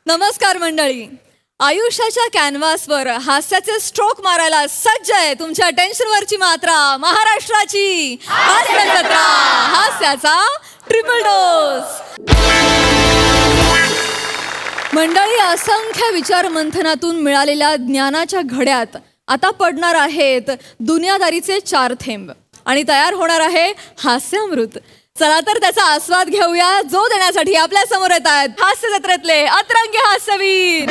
नमस्कार मंडळी. आयुष्याच्या कॅनव्हासवर हास्याचे स्ट्रोक मारायला सज्ज आहे तुमच्या टेन्शनवरची मात्रा, महाराष्ट्राची हास्य जत्रा, हास्याचा ट्रिपल डोस. मंडळी, असंख्य विचार मंथनातून मिळालेल्या ज्ञानाच्या घड्यात आता पडणार आहेत दुनियादारीचे 4 थेंब आणि तयार होणार आहे हास्यामृत. चला तर त्याचा आस्वाद घेऊया, जो देण्यासाठी आपल्या समोर येत आहेत हास्य जत्रेतले अतरंगी हास्यवीर.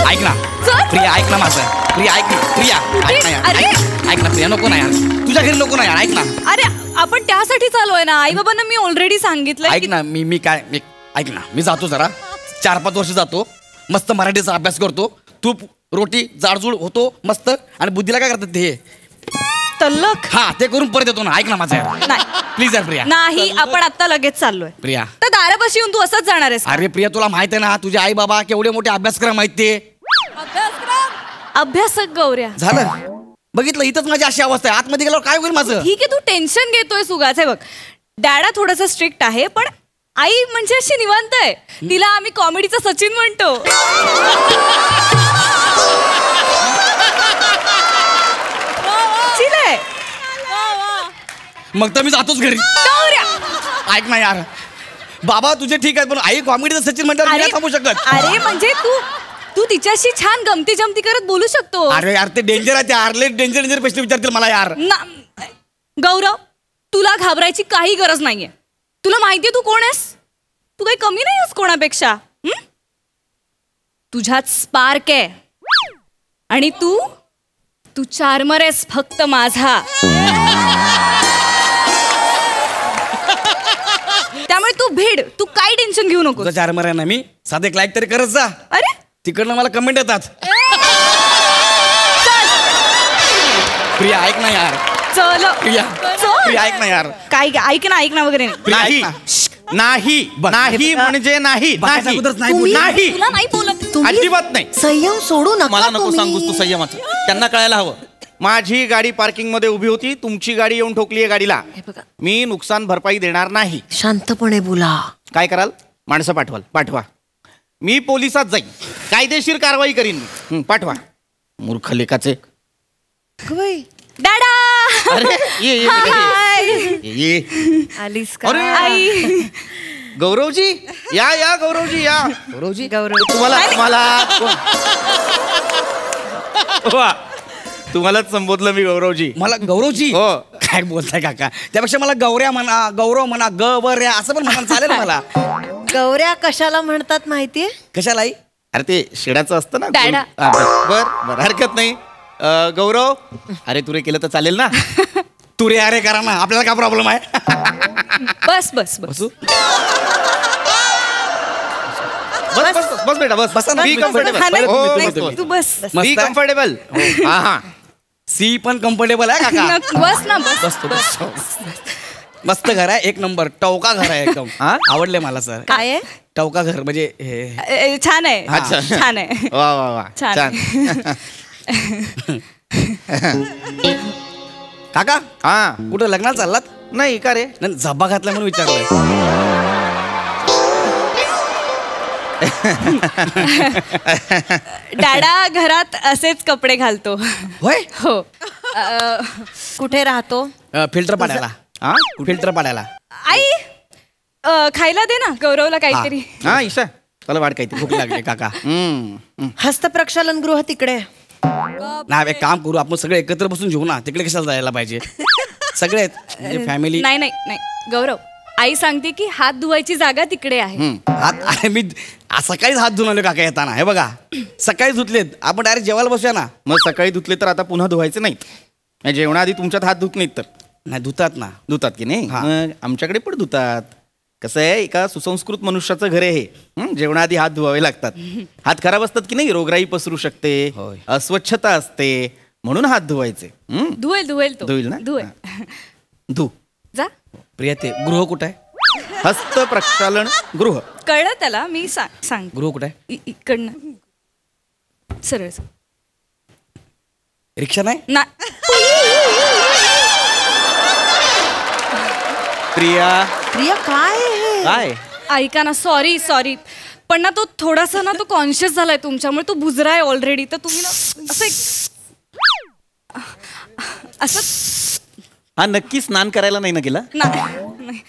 ऐक ना प्रिया, ऐक ना माझं. प्रिया ऐक ना, प्रिया ऐक ना यार, ऐक ना प्रिया, नको ना यार, तुझ्या घरी नको ना यार, ऐक ना. अरे आपण त्यासाठी चालू आहे ना, आई बाबांना मी ऑलरेडी सांगितलं. ऐक ना, मी काय ऐक ना, मी जातो जरा 4-5 वर्ष जातो, मस्त मराठीचा अभ्यास करतो, तूप रोटी जाडजूड होतो मस्त, आणि बुद्धीला काय करतात ते तल्लख, हा ते करून परत येतो ना. ऐक ना माझं यार, नाही प्लीज यार प्रिया. नाही, आपण आता लगेच चाललोय. प्रिया, तर दारापाशी येऊन तू असंच जाणार आहेस? अरे प्रिया, तुला माहित आहे ना तुझे आई बाबा केवढे मोठे अभ्यासक्रम आहेत ते. अभ्यासक गौऱ्या झालं, बघितलं, इथंच माझी अशी अवस्था आहे. आतमध्ये गेल्यावर काय होईल माझं? ठीक आहे, तू टेन्शन घेतोय सुगाच. आहे बघ, डॅडा थोडासा स्ट्रिक्ट आहे, पण आई म्हणजे अशी निवांत आहे. तिला आम्ही कॉमेडीचा सचिन म्हणतो. मग तर मी जातोच घरी. ऐक ना यार, बाबा तुझे ठीक आहे, पण आई कॉमेडीचं सचिन म्हणतात, मी नाही थांबू शकत. अरे म्हणजे तू तिच्याशी छान गमती जमती करत बोलू शकतो. अरे यार, ते डेंजर आहे, ते आरले डेंजर प्रश्न विचारतील मला यार. गौरव, तुला घाबरायची काही गरज नाहीये. तुला माहितीये तू कोण आहेस? तू काही कमी नाही आहेस कोणापेक्षा. तुझ्यात स्पार्क आहे, आणि तू चार्मर आहेस फक्त माझा. त्यामुळे तू भेड, तू काही टेन्शन घेऊ नको. चार्मर आहे ना मी, साधे लाईक तरी करत जा. अरे तिकडनं मला कमेंट येतात. प्रिया ऐक ना यार, चल प्रिया, प्रिया ऐक ना यार. काय ऐक ना वगैरे नाही नाही नाही म्हणजे नाही नाही नाही, तुला नाही बोलत. अजिबात नाही. संयम सोडू नका. मला नको सांगूस तू संयमाचं, त्यांना कळायला हवं. माझी गाडी पार्किंग मध्ये उभी होती, तुमची गाडी येऊन ठोकली आहे गाडीला. मी नुकसान भरपाई देणार नाही. शांतपणे बोला. काय कराल? माणसं पाठवा. मी पोलिसात जाईन, कायदेशीर कारवाई करीन मी. पाठवा. मूर्ख लेखाचे. डॅडा, अरे ये आलीस का? अरे आई, गौरवजी या गौरवजी या. गौरवजी, तुम्हालाच संबोधलं मी गौरवजी. मला गौरवजी? हो. काय बोलताय काका? त्यापेक्षा मला गौऱ्या म्हणा, गौरव म्हणा, गौऱ्या असं पण म्हणा, चालेल मला. गौऱ्या कशाला म्हणतात माहितीये? कशाला आई? अरे ते शिडाचं असतं ना. डॅडा. बर हरकत नाही. गौरव, अरे तुरे केलं तर चालेल ना? तू रे अरे करा ना, आपल्याला काय प्रॉब्लेम आहे? बस बसू? बस बेटा, बस. बसा ना. Be comfortable. तू बस. Be comfortable. हा सी पण कम्फर्टेबल आहे काका. बस ना, बस. बसतो. मस्त घर आहे, एक नंबर टवका घर आहे एकदम. आवडले मला सर. काय आहे? टवका घर म्हणजे हे छान आहे. अच्छा, छान आहे. वा छान. काका, हा कुठं लग्नाला चाललात? नाही का रे? झब्बा घातला म्हणून विचारलं. डॅडा घरात असेच कपडे घालतो. होय? हो. कुठे राहतो? फिल्टर पाडायला. फिल्टर पाडायला. आई, खायला दे ना गौरवला काहीतरी. हा ईशा, मला वाट काहीतरी भूक लागली काका. हस्तप्रक्षालन गृह तिकडे. नाही, एक काम करू, आपण सगळे एकत्र बसून घेऊ ना. तिकडे कशाला जायला पाहिजे? सगळे फॅमिली. नाही गौरव, आई सांगते की हात धुवायची जागा तिकडे आहे. मी सकाळीच हात धुवून आलो काका येताना. हे बघा, सकाळी धुतलेत. आपण डायरेक्ट जेवायला बसूया ना. मग सकाळी धुतले तर आता पुन्हा धुवायचे नाहीत? जेवणाआधी तुमच्यात हात धुत नाहीत तर? नाही, धुतात ना. धुतात की नाही? मग आमच्याकडे पण धुतात. कसं आहे, एका सुसंस्कृत मनुष्याचं घर आहे हे. जेवणाआधी हात धुवावे लागतात. हात खराब असतात की नाही, रोगराई पसरू शकते, अस्वच्छता असते, म्हणून हात धुवायचे. धुवेल तो. धुईल ना? धु जा. प्रिया, ते गृह कुठं आहे? हस्तप्रक्षालन गृह. कळलं त्याला, मी सांग. गृह कुठं आहे? इकडनं सरळ. रिक्षा नाही? प्रिया प्रिया काय आहे? काय? ऐका ना, सॉरी पण ना तो थोडासा ना तो कॉन्शियस झालाय तुमच्यामुळे, तो बुजरा आहे ऑलरेडी. तर तुम्ही ना असं हा नक्की स्नान करायला नाही ना गेला? नाही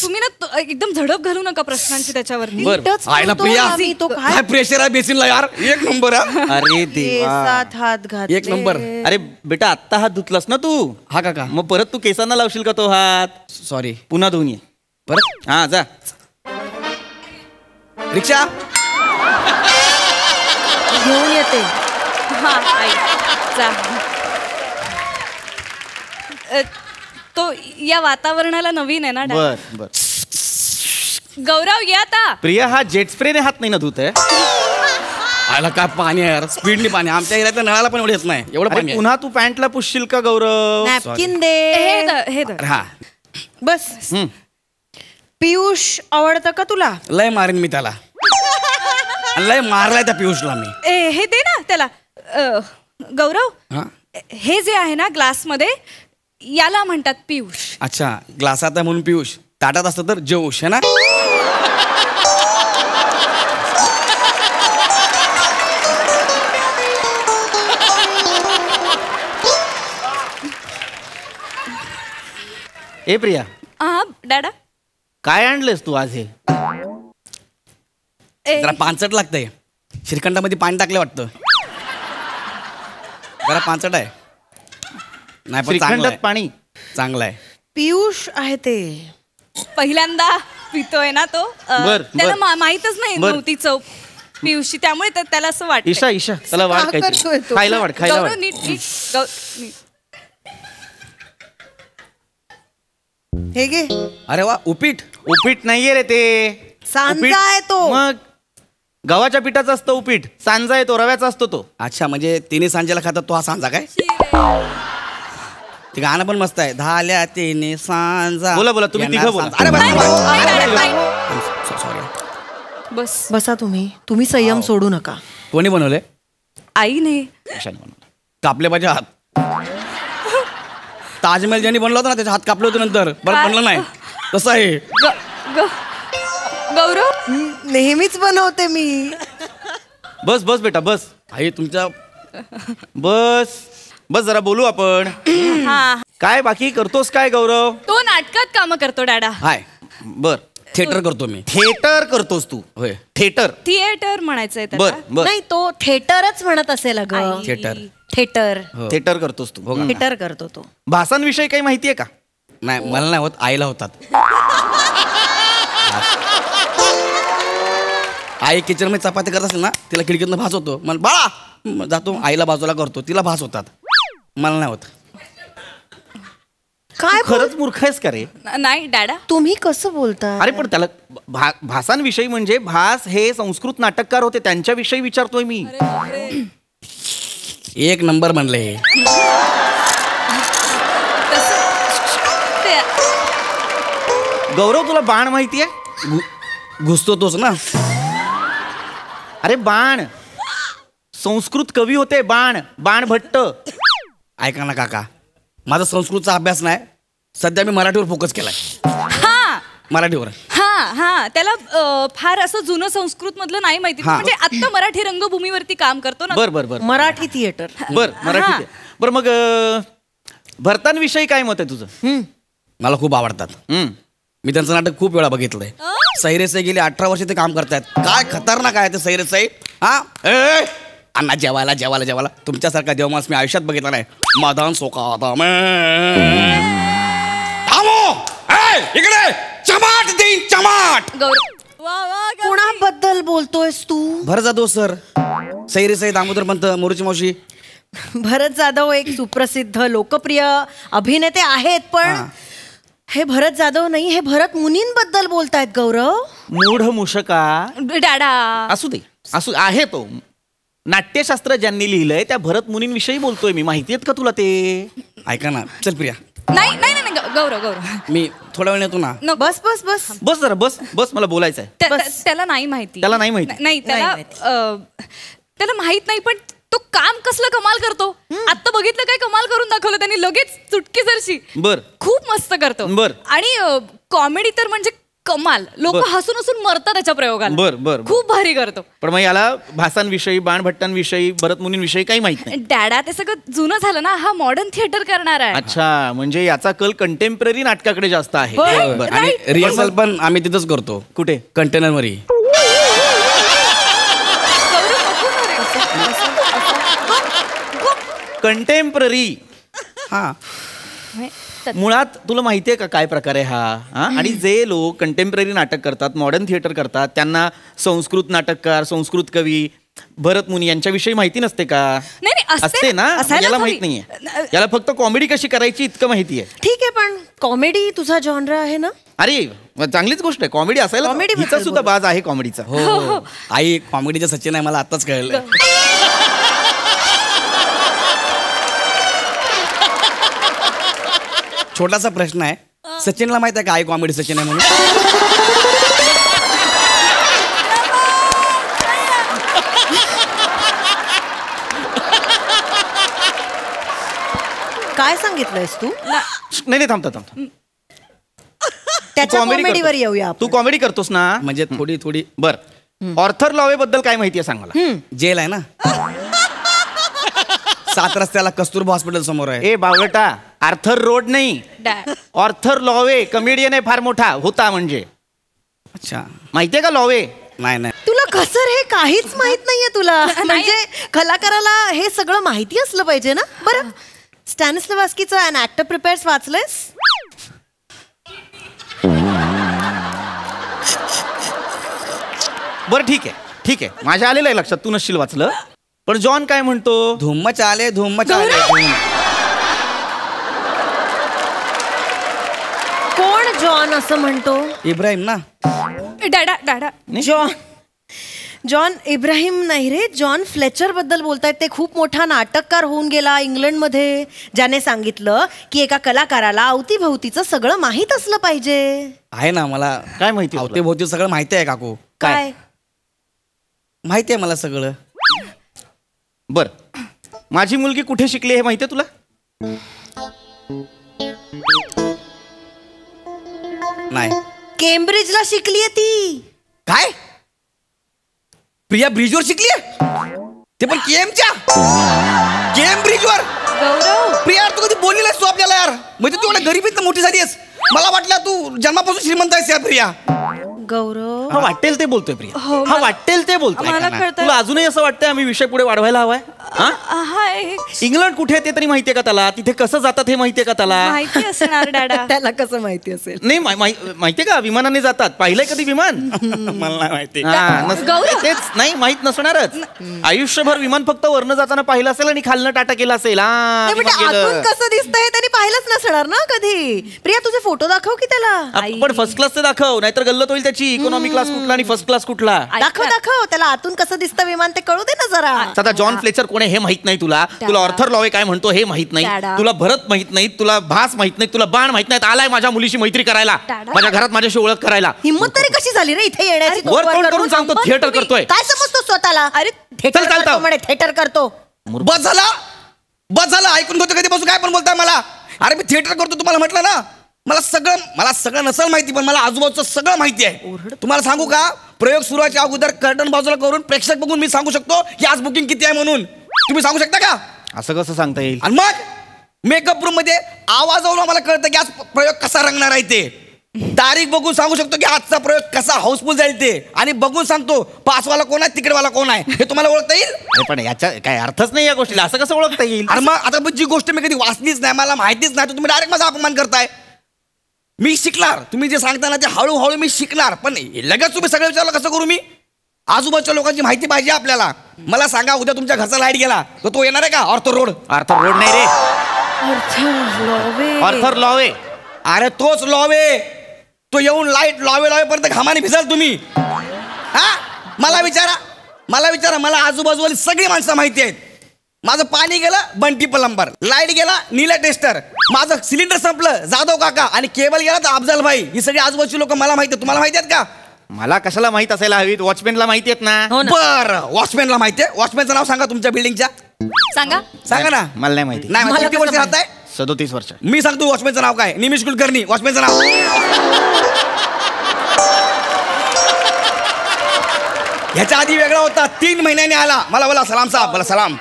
तुम्ही ना एकदम झडप घालू नका प्रश्नांची त्याच्यावरती. नीटच आयला बोलतो प्रिया आम्ही, तो काय काय प्रेशर आहे बेसिनला यार. एक नंबर आहे. अरे देवा, केसात हात घातले. एक नंबर. अरे बेटा आत्ता हात धुतलास ना तू? हा काका. मग परत तू केसांना लावशील का तो हात? सॉरी. पुन्हा धुवून ये परत हा जा. रिक्षा घेऊन येते. हा आई जा. तो या वातावरणाला नवीन आहे ना डॅड. बर बर. गौरव या आता. प्रिया हा जेट स्प्रेने हात नाही ना धुत आहे? आयला काय पाणी आहे यार, स्पीडनी पाणी. आमच्या एरियात नळाला पण एवढं येत नाही, एवढं अरे पाणी आहे. पुन्हा तू पॅन्टला पुसशील का गौरव? नॅपकिन दे. हे धर. हा बस. हम्म. पियुष आवडतं का तुला? लय मारीन मी त्याला. आणि लय मारलाय त्या पियुषला मी. हे दे ना त्याला. गौरव हा हे जे आहे ना ग्लास मध्ये, याला म्हणतात पियुष. अच्छा, ग्लासात आहे म्हणून पियुष, ताटात असतं तर जेऊष है ना. ए प्रिया, हा डॅडा. काय आणलंस तू आज हे? जरा पांचट लागतंय. श्रीखंडामध्ये पाणी टाकले वाटतं. जरा पांचट आहे. नाही पण चांगलं श्रीखंडात आहे. पाणी? चांगलं आहे. पियुष आहे ते. पहिल्यांदा पितोय ना तो. बर, त्याला बर. माहीतच नाही बर. नव्हती चव पियुषची, त्यामुळे त्याला असं वाटतं. ईशा ईशा त्याला वाढ का काहीतरी. करतोय तो? खायला वाढ, खायला गौरव वाढ. नीट नीट नीट. हे घे. अरे वा, उपीट. उपीट नाहीये रे ते. सांजा आहे तो. मग गव्हाच्या पिठाचा असतो उपीट. सांजा आहे तो, रव्याचा असतो तो. अच्छा, म्हणजे तिने सांजेला खातात तो हा सांजा काय? ते गाणं पण मस्त आहे. धाल्या तिने सांजा. बोला, बोला, तुम्ही येणार तिघं बोला. सांजा. अरे नाही, नाही, नाही, बस सॉरी. बस. बसा तुम्ही संयम सोडू नका. कोणी बनवले? आईने. ईशाने बनवलं. कापले पाहिजे हात. ताजमहल ज्यांनी बनला होता ना त्याचे हात कापले होते नंतर, बरं बनलं नाही. तसं आहे. गौरव नेहमीच बनवते मी. बस बस बेटा बस. आई तुमच्या बस बस जरा बोलू आपण. हा काय बाकी करतोस काय गौरव? तो नाटकात काम करतो डॅडा. हाय बर. थिएटर करतो मी. थिएटर करतोस तू? होय. थिएटर. थिएटर म्हणायचंय बर त्याला. बर. नाही, तो थिएटरच म्हणत असेल अगं. थिएटर. थिएटर. थिएटर करतोस तू? थिएटर करतो तो. भासांविषयी काही माहितीये का? नाही मला नाही होत, आईला होतात. आई किचन मध्ये चपाती करत असेल ना, तिला खिडकीतनं भास होतो. मला बाळा जातो आईला बाजूला करतो, तिला भास होतात. मला नाही होत. काय खरंच मूर्ख आहेस का रे? नाही डॅडा. तुम्ही कसं बोलता? अरे पण त्याला भासांविषयी म्हणजे भास हे संस्कृत नाटककार होते, त्यांच्याविषयी विचारतोय मी. एक नंबर म्हणले हे. गौरव तुला बाण माहितीये? घुसतो तोच ना. अरे बाण, संस्कृत कवी होते. बाण भट्ट. ऐका ना काका, माझा संस्कृतचा अभ्यास नाही. सध्या मी मराठीवर फोकस केलाय. हा मराठीवर. हा त्याला फार असं जुनं संस्कृत मधलं नाही माहिती. हा. म्हणजे आता मराठी रंगभूमीवरती काम करतो ना. बर बर बर मराठी थिएटर. बर मराठी हा. ते. बर मग भरतांविषयी काय मत आहे तुझं? मला खूप आवडतात. मी त्यांचं नाटक खूप वेळा बघितलंय. सैरेसाई गेली 18 वर्ष ते काम करतायत. काय खतरनाक आहे ते सैरेसाई. हा अण्णा जेवायला जेवायला जेवायला. तुमच्यासारखा देवमास मी आयुष्यात बघितला नाही. मदान सोका इकडे चमाट देईन चमाट. गौरव कोणाबद्दल बोलतोयस तू? भर जाधव सर, सैरेसाई, दामोदर पंत, मोरूची मावशी. भरत जाधव एक सुप्रसिद्ध लोकप्रिय अभिनेते आहेत, पण हे भरत जाधव नाही, हे भरत मुनींबद्दल बोलतायत गौरव. मूढ मुशका. डॅडा. असू दे, असू आहे तो. नाट्यशास्त्र ज्यांनी लिहिलंय त्या भरत मुनींविषयी बोलतोय मी. माहिती आहेत का तुला ते? ऐका ना, चल प्रिया, नाही नाही नाही गौरव मी थोड्या वेळ येतो ना. नको. बस बस बस. बस जरा बस बस, मला बोलायचं आहे. त्याला नाही माहिती. त्याला नाही माहिती. नाही त्याला नाही त्याला माहित नाही, पण तो काम कसलं कमाल करतो. आता बघितलं काय कमाल करून दाखवलं त्यांनी लगेच चुटकी सरशी. बर. खूप मस्त करतो. बर. आणि कॉमेडी तर म्हणजे कमाल. लोक बर. हसून हसून मरतात त्याच्या प्रयोगाला. बर. खूप भारी करतो. पण मग याला भासांविषयी, बाणभट्टांविषयी, भरत मुनींविषयी काही माहित नाही. डॅडा ते सगळं जुनं झालं ना, हा मॉडर्न थिएटर करणार आहे. अच्छा, म्हणजे याचा कल कंटेम्पररी नाटकाकडे जास्त आहे. होय. बरं. आणि Right. रिहर्सल पण आम्ही तिथंच करतो. कुठे? कंटेनर मध्ये. कंटेम्पररी. हा मुळात तुला माहितीये का काय प्रकार आहे हा? आणि जे लोक कंटेम्पररी नाटक करतात, मॉडर्न थिएटर करतात, त्यांना संस्कृत नाटककार, संस्कृत कवी, भरत मुनी यांच्याविषयी माहिती नसते का? नाही, असते ना. असायला याला हवी. माहित नाहीये. याला फक्त कॉमेडी कशी करायची इतकं माहिती आहे. ठीक आहे, पण कॉमेडी तुझा जॉनर आहे ना? अरे चांगलीच गोष्ट आहे. कॉमेडी असायला Comedy हिचा बद्दल सुद्धा बाज आहे कॉमेडीचा. हो. आई कॉमेडीचं सचिन आहे मला आताच कळलं. छोटासा प्रश्न आहे, सचिनला माहित आहे का आई कॉमेडी सचिन आहे म्हणून? काय सांगितलंयस तू? नाही थांबता. त्याच्या comedy कॉमेडीवर करतो. येऊया आपण. तू कॉमेडी करतोस ना? म्हणजे थोडी बर. ऑर्थर लॉवे बद्दल काय माहिती आहे सांग मला. जेल आहे ना 7 रस्त्याला कस्तुरबा हॉस्पिटल समोर आहे. ए बावळटा, आर्थर रोड नाही, डॅड. ऑर्थर लॉवे कमेडियन आहे, फार मोठा होता. म्हणजे अच्छा. माहितीये का लॉवे? नाही. तुला कसर हे काहीच माहित नाहीये तुला. म्हणजे कलाकाराला हे सगळं माहिती असलं पाहिजे ना. बरं, स्टॅनिस्लवास्कीचं अन ऍक्टर प्रिपेअर्स वाचलंयस? बरं ठीक आहे. माझ्या आलेलं आहे लक्षात, तू नसशील वाचलं. पण जॉन काय म्हणतो? धुम्म चाले. कोण जॉन असं म्हणतो? इब्राहिम ना. डॅडा. जॉन इब्राहिम नाही रे, जॉन फ्लेचर बद्दल बोलतायत. ते खूप मोठा नाटककार होऊन गेला इंग्लंडमध्ये, ज्याने सांगितलं की एका कलाकाराला अवतीभवतीचं सगळं माहीत असलं पाहिजे. आहे ना मला. काय माहिती तुला? अवतीभोवती सगळं माहिती आहे काकू. काय? माहिती आहे मला सगळं. बर, माझी मुलगी कुठे शिकली हे माहितीये तुला? नाही. केम्ब्रिजला शिकलीये ती. काय? प्रिया ब्रिजवर शिकलीये? ते पण केम ब्रिजवर. गौरव. प्रिया तू कधी बोलली नाहीस तू आपल्याला यार. म्हणजे तू एवढ्या गरीबीत मोठी झाली आहेस. मला वाटलं तू जन्मापासून श्रीमंत आहेस यार प्रिया. गौरव, हा वाटेल ते बोलतोय प्रिया. हो, हा वाटेल ते बोलतोय. मला कळतंय. तुला अजूनही असं वाटतंय आम्ही विषय पुढे वाढवायला हवाय? इंग्लंड कुठे आहे ते तरी माहितीये का त्याला? तिथे कसं जातात हे माहितीये का त्याला? माहिती असणार डॅडा. त्याला कसं माहिती असेल? नाही माहितीये का विमानाने जातात? पाहिलंय कधी विमान? मला नाही माहिती. गौरव. तेच नाही माहित नसणारच. आयुष्यभर विमान फक्त वरनं जाताना पाहिलं असेल आणि खालनं टाटा केला असेल. नाही, म्हणजे विमान गेलं. आतून कसं दिसतंय त्यांनी पाहिलंच नसणार ना कधी. प्रिया, तुझे फोटो दाखव की त्याला. आपण फर्स्ट क्लासचे दाखव, नाहीतर गल्लत होईल त्याची. इकॉनॉमी क्लास कुठला आणि फर्स्ट क्लास कुठला? दाखव त्याला आतून कसं दिसतं विमान ते कळू दे ना जरा. आता जॉन फ्लेचर कोण आहे हे माहित नाही तुला. तुला ऑर्थर लॉवे काय म्हणतो हे माहित नाही. डॅडा. तुला भरत माहित नाही, तुला भास माहित नाही, तुला बाण माहित नाही. आलाय माझ्या मुलीशी मैत्री करायला, डॅडा. माझ्या घरात माझ्याशी ओळख करायला. हिम्मत तरी कशी झाली रे इथे येण्याची? वर तोंड करून सांगतो थिएटर करतोय. काय समजतो स्वतःला? अरे थिएटर चालतं. करतो म्हणे, थिएटर करतो. बस झालं ऐकून घेतो कधीपासून काय पण बोलताय मला. अरे मी थिएटर करतो तुम्हाला म्हटलं ना. मला सगळं नसेल माहिती पण मला आजूबाजूचं सगळं माहिती आहे. तुम्हाला सांगू का, प्रयोग सुरू व्हायच्या अगोदर कर्टन बाजूला करून प्रेक्षक बघून मी सांगू शकतो की आज बुकिंग किती आहे म्हणून. तुम्ही सांगू शकता का? असं कसं सांगता येईल? आणि मग मेकअप रूम मध्ये आवाजावरून आम्हाला कळतं की आज प्रयोग कसा रंगणार आहे ते. तारीख बघून सांगू शकतो की आजचा प्रयोग कसा हाऊसफुल जाईल ते. आणि बघून सांगतो पासवाला कोण आहे तिकीटवाला कोण आहे हे तुम्हाला ओळखता येईल. अरे पण याच्या काय अर्थच नाही या गोष्टीला. असं कसं ओळखता येईल? आणि मग आता जी गोष्ट मी कधी वाचलीच नाही, मला माहितीच नाही, तर तुम्ही डायरेक्ट माझा अपमान करताय. मी शिकणार, तुम्ही जे सांगता ना ते हळूहळू मी शिकणार. पण लगेच तुम्ही सगळं विचारलं कसं करू मी? आजूबाजूच्या लोकांची माहिती पाहिजे आपल्याला. मला सांगा, उद्या तुमच्या घरचा लाईट गेला तर तो येणार आहे का? ऑर्थर रोड नाही रे, लॉवे. ऑर्थर लॉवे. अरे तोच लॉवे. तो येऊन लाईट लावेपर्यंत घामाने भिजाल तुम्ही. हा मला विचारा, मला आजूबाजूवाली सगळी माणसं माहिती आहेत. माझं पाणी गेलं बंटी प्लंबर, लाईट गेला नीला टेस्टर, माझं सिलेंडर संपलं जाधव काका, आणि केबल गेला तर अफजल भाई. ही सगळी आजूबाजूची लोक मला माहिती आहेत. तुम्हाला माहिती आहेत का? मला कशाला माहित असायला हवीत? वॉचमॅनला माहिती आहेत ना. बरं, वॉचमॅनला माहिती आहे. वॉचमॅनचं नाव सांगा तुमच्या बिल्डिंगच्या. सांगा ना. मला नाही माहिती. नाही किती वर्ष राहताय? 37 वर्ष. मी सांगतो वॉचमॅनचं नाव काय. निमिष कुलकर्णी वॉचमॅनचं नाव. ह्याच्या आधी वेगळा होता, 3 महिन्यांनी आला. मला बोला सलाम साहेब, मला सलाम.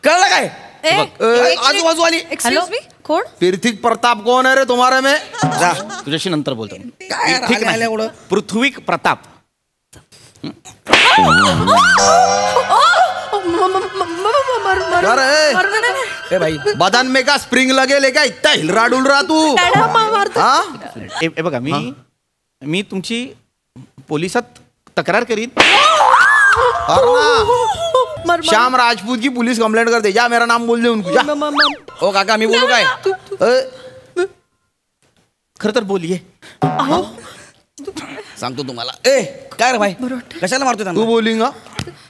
कळलं काय? आजूबाजू आली. हॅलो मी कोण? पृथ्वी प्रताप कौन है रे तुम्हारे में? जा तुझ्याशी नंतर बोलतो. काय ठीक राग आला नाही. एवढं? पृथ्वी प्रताप. अरे ए भाई, बदन में का स्प्रिंग लगेल का? इतना हिल रहा डुल रहा तू. हाँ? हे बघा मी तुमची पोलिसात तक्रार करीन. श्याम राजपूत की पुलिस कंप्लेंट कर दे. जा मेरा नाम बोल दे उनको. जा. ओ काका मी बोलू काय? खरं तर बोलिये. सांगतो तुम्हाला. ए काय रे भाई, कशाला मारतो तू त्यांना? बोलेगा?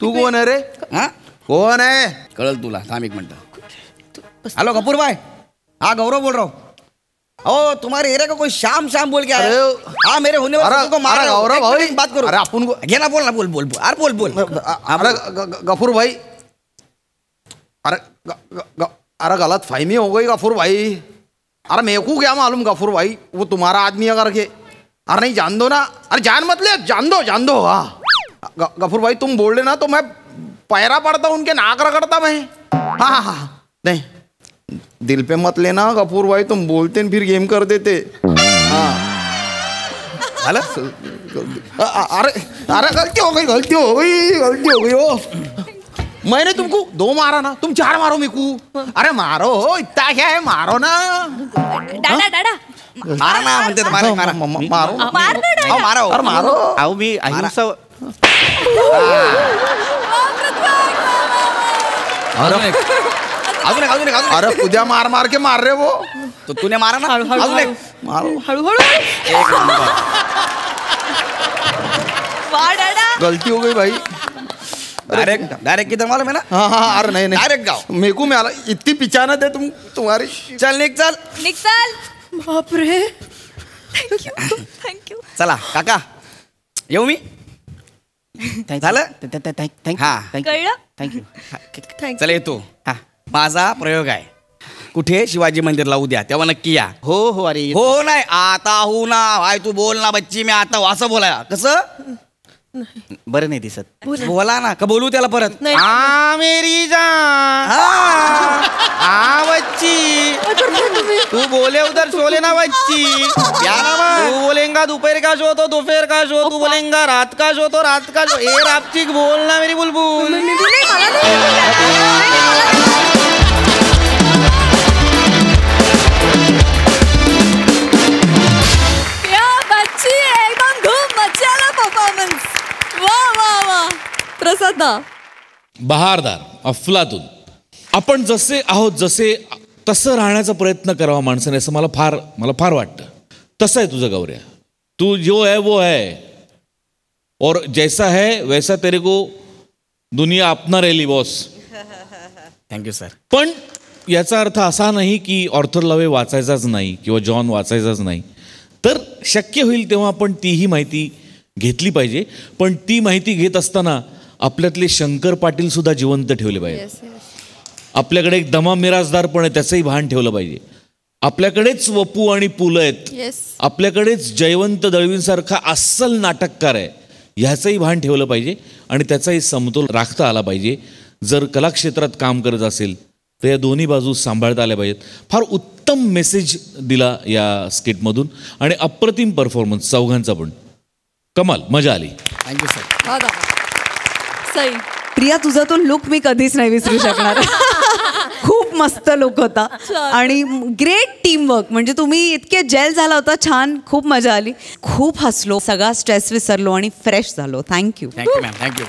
तू कौन है रे? हा कौन है? कळल तुला. थांब एक मिनिट. हेलो कपूर भाई, हाँ गौरव बोल रहा हूँ. ओ तुम्हारे एरिया का कोई शाम शाम बोल के आया. अरे, हाँ मेरे होने वाले अरे, को मारा. अरे, गौरव एक भाई, मिनट बात करो. अरे, अपन को- घे ना, बोल ना, बोल बोल बोल. अरे बोल बोल. अरे गफूर भाई, अरे अरे गलत फहमी हो गई गफूर भाई. अरे मेरे को क्या मालूम गफूर भाई, वो तुम्हारा आदमी है करके. अरे नहीं जान दो ना. अरे जान मत ले, जान दो. हाँ गफूर भाई तुम बोल देना तो मैं पैरा पड़ता उनके नाक रगड़ता मैं. हाँ हाँ नहीं, दिल पे मत लेना गफूर भाई, तुम बोलते फिर गेम कर देते. हाँ अरे अरे गलती हो गई हो. मैंने तुमको 2 मारा ना, तुम 4 मारो मेरे को. अरे मारो, इतना क्या है, मारो ना. डाडा मारा ना म्हणते तर मारा मारा. मारो मार ना डाडा. अहो, मारा हो. अरे मारो. अहो मी अहिंसा. अजून एक. अरे उद्या मार के मार रहे वो. तो तूने मारा ना. अजून एक. मारो. हळूहळू एक नंबर. वा डाडा. गलती हो गई भाई. डायरेक्ट किधर मालूम है ना? हाँ अरे नहीं डायरेक्ट गाओ. मेरे को मिला इतनी पिचानत है तुम्हारी. चल निघ चल. निघताल. बापरे. थँक्यू. चला काका येऊ मी. झालं? हा. कळलं? थँक्यू. चला येतो. माझा प्रयोग आहे. कुठे? शिवाजी मंदिरला उद्या, तेव्हा नक्की या. हो अरे हो नाही, आता हो ना भाई, तू बोल ना बच्ची, मी आता असं बोलाया कसं? बरं नाही दिसत. बोला ना, का बोलू त्याला परत? आ मेरी जान, आ बच्ची, तू बोले उधर सोले ना बच्ची. तू बोलेगा दोपहर का शो तो दोपहर का शो, तू बोलेगा रात का शो तो रात का शो. ए रापचिक बोलना मेरी बुलबुल. या बच्ची एकदम धूम मचाला परफॉर्मन्स. वा वा वा. प्रसाद बहारदार, अफलातून. आपण जसे आहोत जसे तसं राहण्याचा प्रयत्न करावा माणसाने, असं मला फार वाटतं. तसं आहे तुझं गौऱ्या. तू जो है वो है और जैसा है वैसा तेरे को दुनिया अपना रेली बॉस. Thank you sir. पण याचा अर्थ असा नाही की ऑर्थर लवे वाचायचाच नाही किंवा जॉन वाचायचाच नाही. तर शक्य होईल तेव्हा आपण तीही माहिती घेतली पाहिजे. पण ती माहिती घेत असताना आपल्यातले शंकर पाटील सुद्धा जिवंत ठेवले पाहिजे. आपल्याकडे एक दमा मिराजदार पण आहे, त्याचंही भान ठेवलं पाहिजे. आपल्याकडेच वपू आणि पु ल आहेत, येस. आपल्याकडेच जयवंत दळवींसारखा अस्सल नाटककार आहे, ह्याचंही भान ठेवलं पाहिजे आणि त्याचाही समतोल राखता आला पाहिजे. जर कलाक्षेत्रात काम करत असेल तर या दोन्ही बाजू सांभाळता आल्या पाहिजेत. फार उत्तम मेसेज दिला या स्किटमधून आणि अप्रतिम परफॉर्मन्स चौघांचा पण. कमाल, मजा आली. Thank you sir. सई. प्रिया, तुझा तो लुक मी कधीच नाही विसरू शकणार. खूप मस्त लुक होता आणि ग्रेट टीमवर्क. म्हणजे तुम्ही इतके जेल झाला होता, छान, खूप मजा आली, खूप हसलो, सगळा स्ट्रेस विसरलो आणि फ्रेश झालो. थँक्यू. Thank you ma'am. थँक्यू.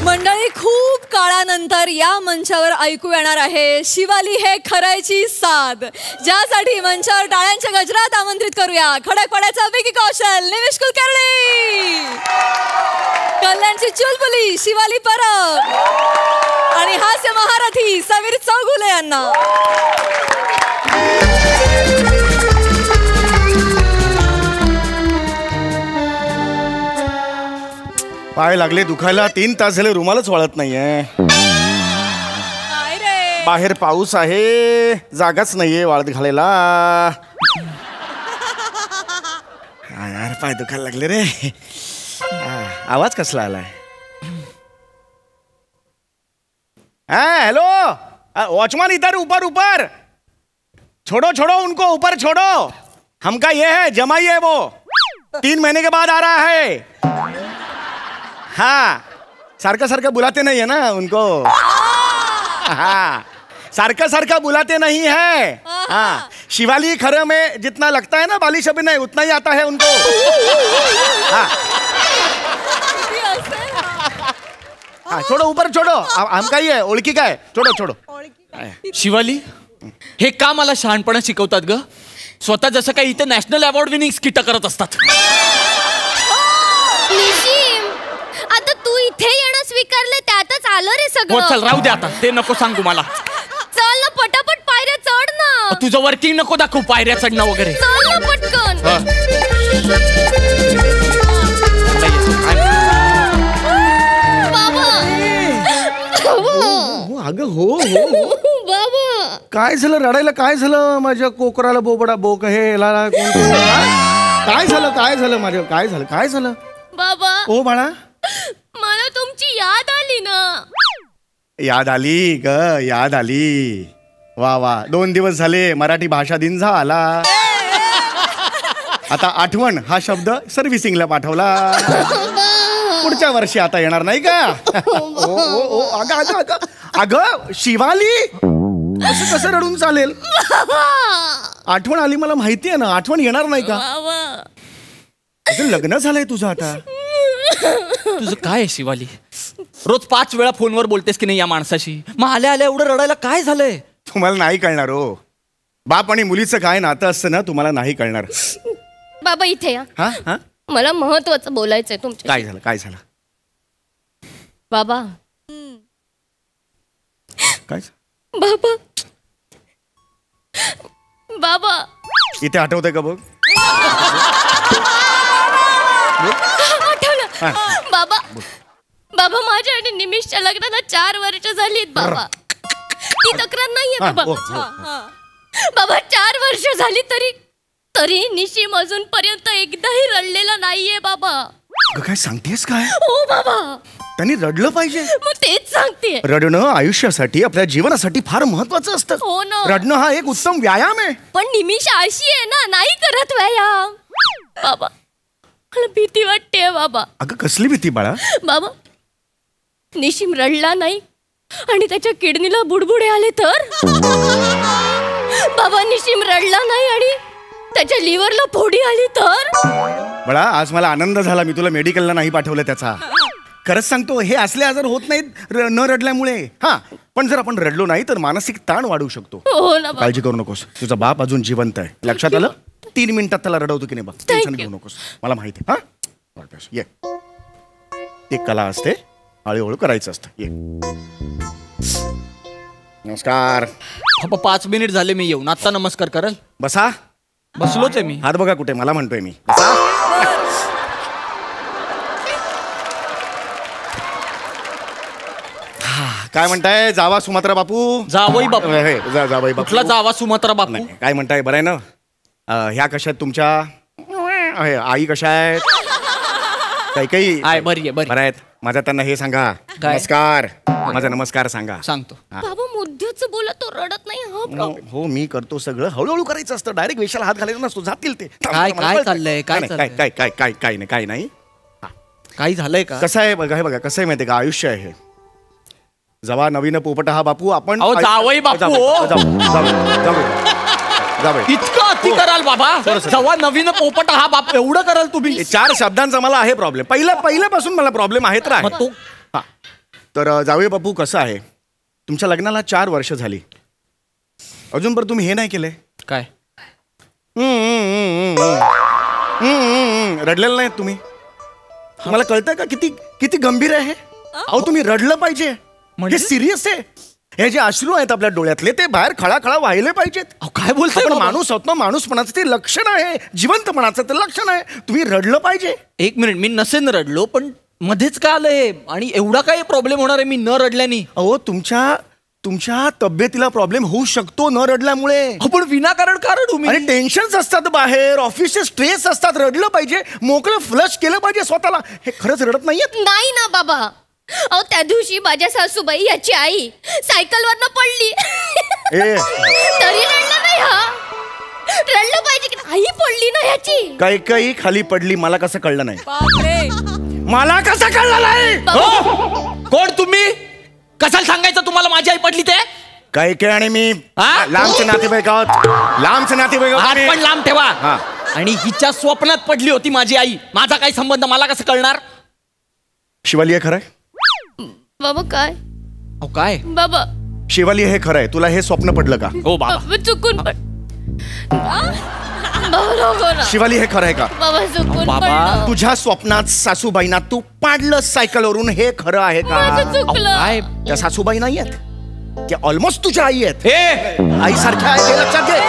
मंडळी, खूप काळानंतर या मंचावर ऐकू येणार आहे शिवाली हे खरायची साद, ज्यासाठी मंचावर टाळ्यांच्या गजरात आमंत्रित करूया खडकपड्याचा विकी कौशल, निमिष कुलकर्णी, कल्याणची चुलबुली शिवाली परब आणि हास्य महारथी समीर चौगुले यांना. पाय लागले दुखायला. 3 तास झाले रुमालच वळत नाहीये. काय रे? बाहेर पाऊस आहे, जागाच नाहीये वाळत घालायला. पाय दुखायला लागले रे. आवाज कसला आलाय? हेलो वॉचमैन, इधर ऊपर ऊपर. छोड़ो छोड़ो उनको, ऊपर छोड़ो. हमका ये है जमाई है, वो 3 महीने के बाद आ रहा है. हाँ, सारखा सारखा बुलाते नहीं है ना उनको. हाँ, सारखा सारखा बुलाते नहीं है. हाँ, शिवाली खरे में जितना लगता है ना बालिश अभिनय, उतना ही आता है उनको. हाँ, हाँ, छोड़ो ऊपर छोड़ो. हमका ही है, ओळखी काय. छोड़ो छोड़ो. शिवाली, हे का मला शहाणपणा शिकवतात ग? स्वतः जसं काही इथे नॅशनल अवॉर्ड विनिंग स्किट करत असतात. निशिम, आता तू इथे येणं स्वीकारलं, त्यातच आलं रे हो, सगळं. चल राहू दे आता, ते नको सांगू मला. चल ना पटापट पायऱ्या चढ ना. तुझं वर्किंग नको दाखवू, पायऱ्या चढणं वगैरे. चल ना पटकन. बाबा. अगं हो हो बाबा. काय झालं रडायला? काय झालं माझ्या कोकराला? बोबडा बोक हे लाला काय झालं? काय झालं माझ्या? काय झालं? काय झालं बाबा. ओ बाळा, मला तुमची याद आली ना. याद आली ग, याद आली. वा वा, 2 दिवस झाले मराठी भाषा दिन झाला. आता आठवण हा शब्द सर्व्हिसिंगला पाठवला. पुढच्या वर्षी आता येणार नाही का? ओ ओ ओ, अगं अगं अगं अगं शिवाली, असं कसं रडून चालेल? आठवण आली, मला माहिती आहे ना. आठवण येणार नाही का? अगं लग्न झालंय तुझं आता. तुझं काय आहे शिवाली? रोज 5 वेळा फोनवर बोलतेस की नाही या माणसाशी? मग आल्या आल्या एवढं रडायला काय झालंय? तुम्हाला नाही कळणार हो. बाप आणि मुलीचं काय नातं असतं ना, तुम्हाला नाही कळणार. बाबा इथे या. हा हा, मला महत्वाचं बोलायचंय तुमच्या. काय झालं? काय झालं? बाबा. काय बाबा. बाबा. इथे आठवतंय का बघ? आठवलं. बाबा. बाबा, माझ्या आणि निमिषच्या लग्नाला 4 वर्ष झालीत बाबा. ती तक्रार नाहीये बाबा. बाबा 4 वर्ष झाली तरी निशिम अजूनपर्यंत एकदाही रडलेला नाहीये बाबा. काय सांगतेस काय? हो बाबा. त्यांनी रडलं पाहिजे. मग तेच सांगते. रडणं आयुष्यासाठी, आपल्या जीवनासाठी फार महत्वाचं असतं. हो ना. रडणं हा एक उत्तम व्यायाम आहे. पण निमिष अशी आहे ना, नाही करत व्यायाम. बाबा मला भीती वाटते बाबा. अगं कसली भीती बाळा? बाबा, निशिम रडला नाही आणि त्याच्या किडनीला बुडबुडे आले तर? बाबा, निशिम रडला नाही आणि त्याच्या लिव्हरला फोडी आली तर? बाळा, आज मला आनंद झाला मी तुला मेडिकलला नाही पाठवलं त्याचा. खरंच सांगतो, हे असले आजार होत नाहीत न रडल्यामुळे. हा, पण जर आपण रडलो नाही तर मानसिक ताण वाढू शकतो. हो ना. काळजी करू नकोस, तुझा बाप अजून जिवंत आहे. लक्षात आलं? 3 मिनिटात त्याला रडवतो की नाही बघ. टेन्शन घेऊ नकोस, मला माहिती आहे. हा, ये. एक कला असते, हळूहळू करायचं असतं. ये. नमस्कार. 5 मिनिट झाले मी येऊन. आता नमस्कार कराल? बसा. बसलोच आहे मी. हात बघा कुठे, मला म्हणतोय मी. बसा. काय म्हणताय जावा सुमात्रा बापू? जावई बापू. जावई बापू. कुठला जावा सुमात्रा बापू? काय म्हणताय, बरं आहे ना? ह्या कशा आहेत तुमच्या? आई कशा आहेत? काही बरी आहे, बरं आहेत. माझा त्यांना हे सांगा, नमस्कार. माझा नमस्कार सांगा. सांगतो. बाबा मुद्द्याच बोला, तो रडत नाही. हा प्रॉब्लेम. हो, मी करतो सगळं. हळूहळू करायचं असतं. डायरेक्ट वेशाला हात घालायचा नसतो, जातील ते. काय काय चाललंय? काय नाही, काय नाही. काही झालंय का? कसं आहे बघा, हे बघा कसं आहे माहितीये का, आयुष्य आहे. जेव्हा नवीन पोपट हा बापू आपण जावई बापू इतकं अति कराल बाबा? जेव्हा नवीन पोपट हा बाप एवढं कराल तुम्ही? 4 शब्दांचा मला आहे प्रॉब्लेम. पहिल्यापासून मला प्रॉब्लेम आहे तर आहे. तर जावई बापू कसं आहे, तुमच्या लग्नाला 4 वर्ष झाली, अजूनपर्यंत तुम्ही हे नाही केलंय. काय? रडलेलं नाही तुम्ही? मला कळतंय का किती गंभीर आहे? अहो, तुम्ही रडलं पाहिजे. हे सिरियस आहे. हे जे अश्रू आहेत आपल्या डोळ्यातले, ते बाहेर खळाखळा वाहिले पाहिजेत. काय बोलतोय? आपण माणूस आहोत ना, माणूसपणाचं ते लक्षण आहे, जिवंतपणाचं ते लक्षण आहे. तुम्ही रडलं पाहिजे. 1 मिनिट, मी नसेन रडलो, पण मध्येच काय आलंय आणि एवढा काय प्रॉब्लेम होणार आहे मी न रडल्याने? अहो, तुमच्या तुमच्या तब्येतीला प्रॉब्लेम होऊ शकतो न रडल्यामुळे. पण विनाकारण का रडू मी? आणि टेन्शन्स असतात बाहेर, ऑफिसचे स्ट्रेस असतात, रडलं पाहिजे, मोकळं फ्लश केलं पाहिजे स्वतःला. हे खरंच रडत नाहीयेत? नाही ना बाबा. अहो त्या दिवशी माझ्या सासूबाई याची आई सायकलवरनं पडली तरी रडलं नाही. हा रडलं पाहिजे की आई पडली ना याची. काही खाली पडली, मला कसं कळलं नाही? मला कसं कळलं नाही? कोण तुम्ही? कशाला सांगायचं तुम्हाला माझी आई पडली ते? काही आणि मी लांबचे नातेवाईक आहोत. लांबचे नातेवाईक हात पण लांब ठेवा. हा. आणि हिच्या स्वप्नात पडली होती माझी आई. माझा काही संबंध? मला कसं कळणार? शिवाली हे खरंय? बाबा काय? काय बाबा शिवाली हे खरंय? तुला हे स्वप्न पडलं का? हो बाबा. चुकून शिवाली हे खरंय का? बाबा चुकून बाबा तुझ्या स्वप्नात सासूबाईंना तू पाडलं सायकलवरून, हे खरं आहे का? काय? त्या सासूबाई नाही आहेत, त्या ऑलमोस्ट तुझ्या आई आहेत. आई सारख्या आहेत हे लक्षात घे.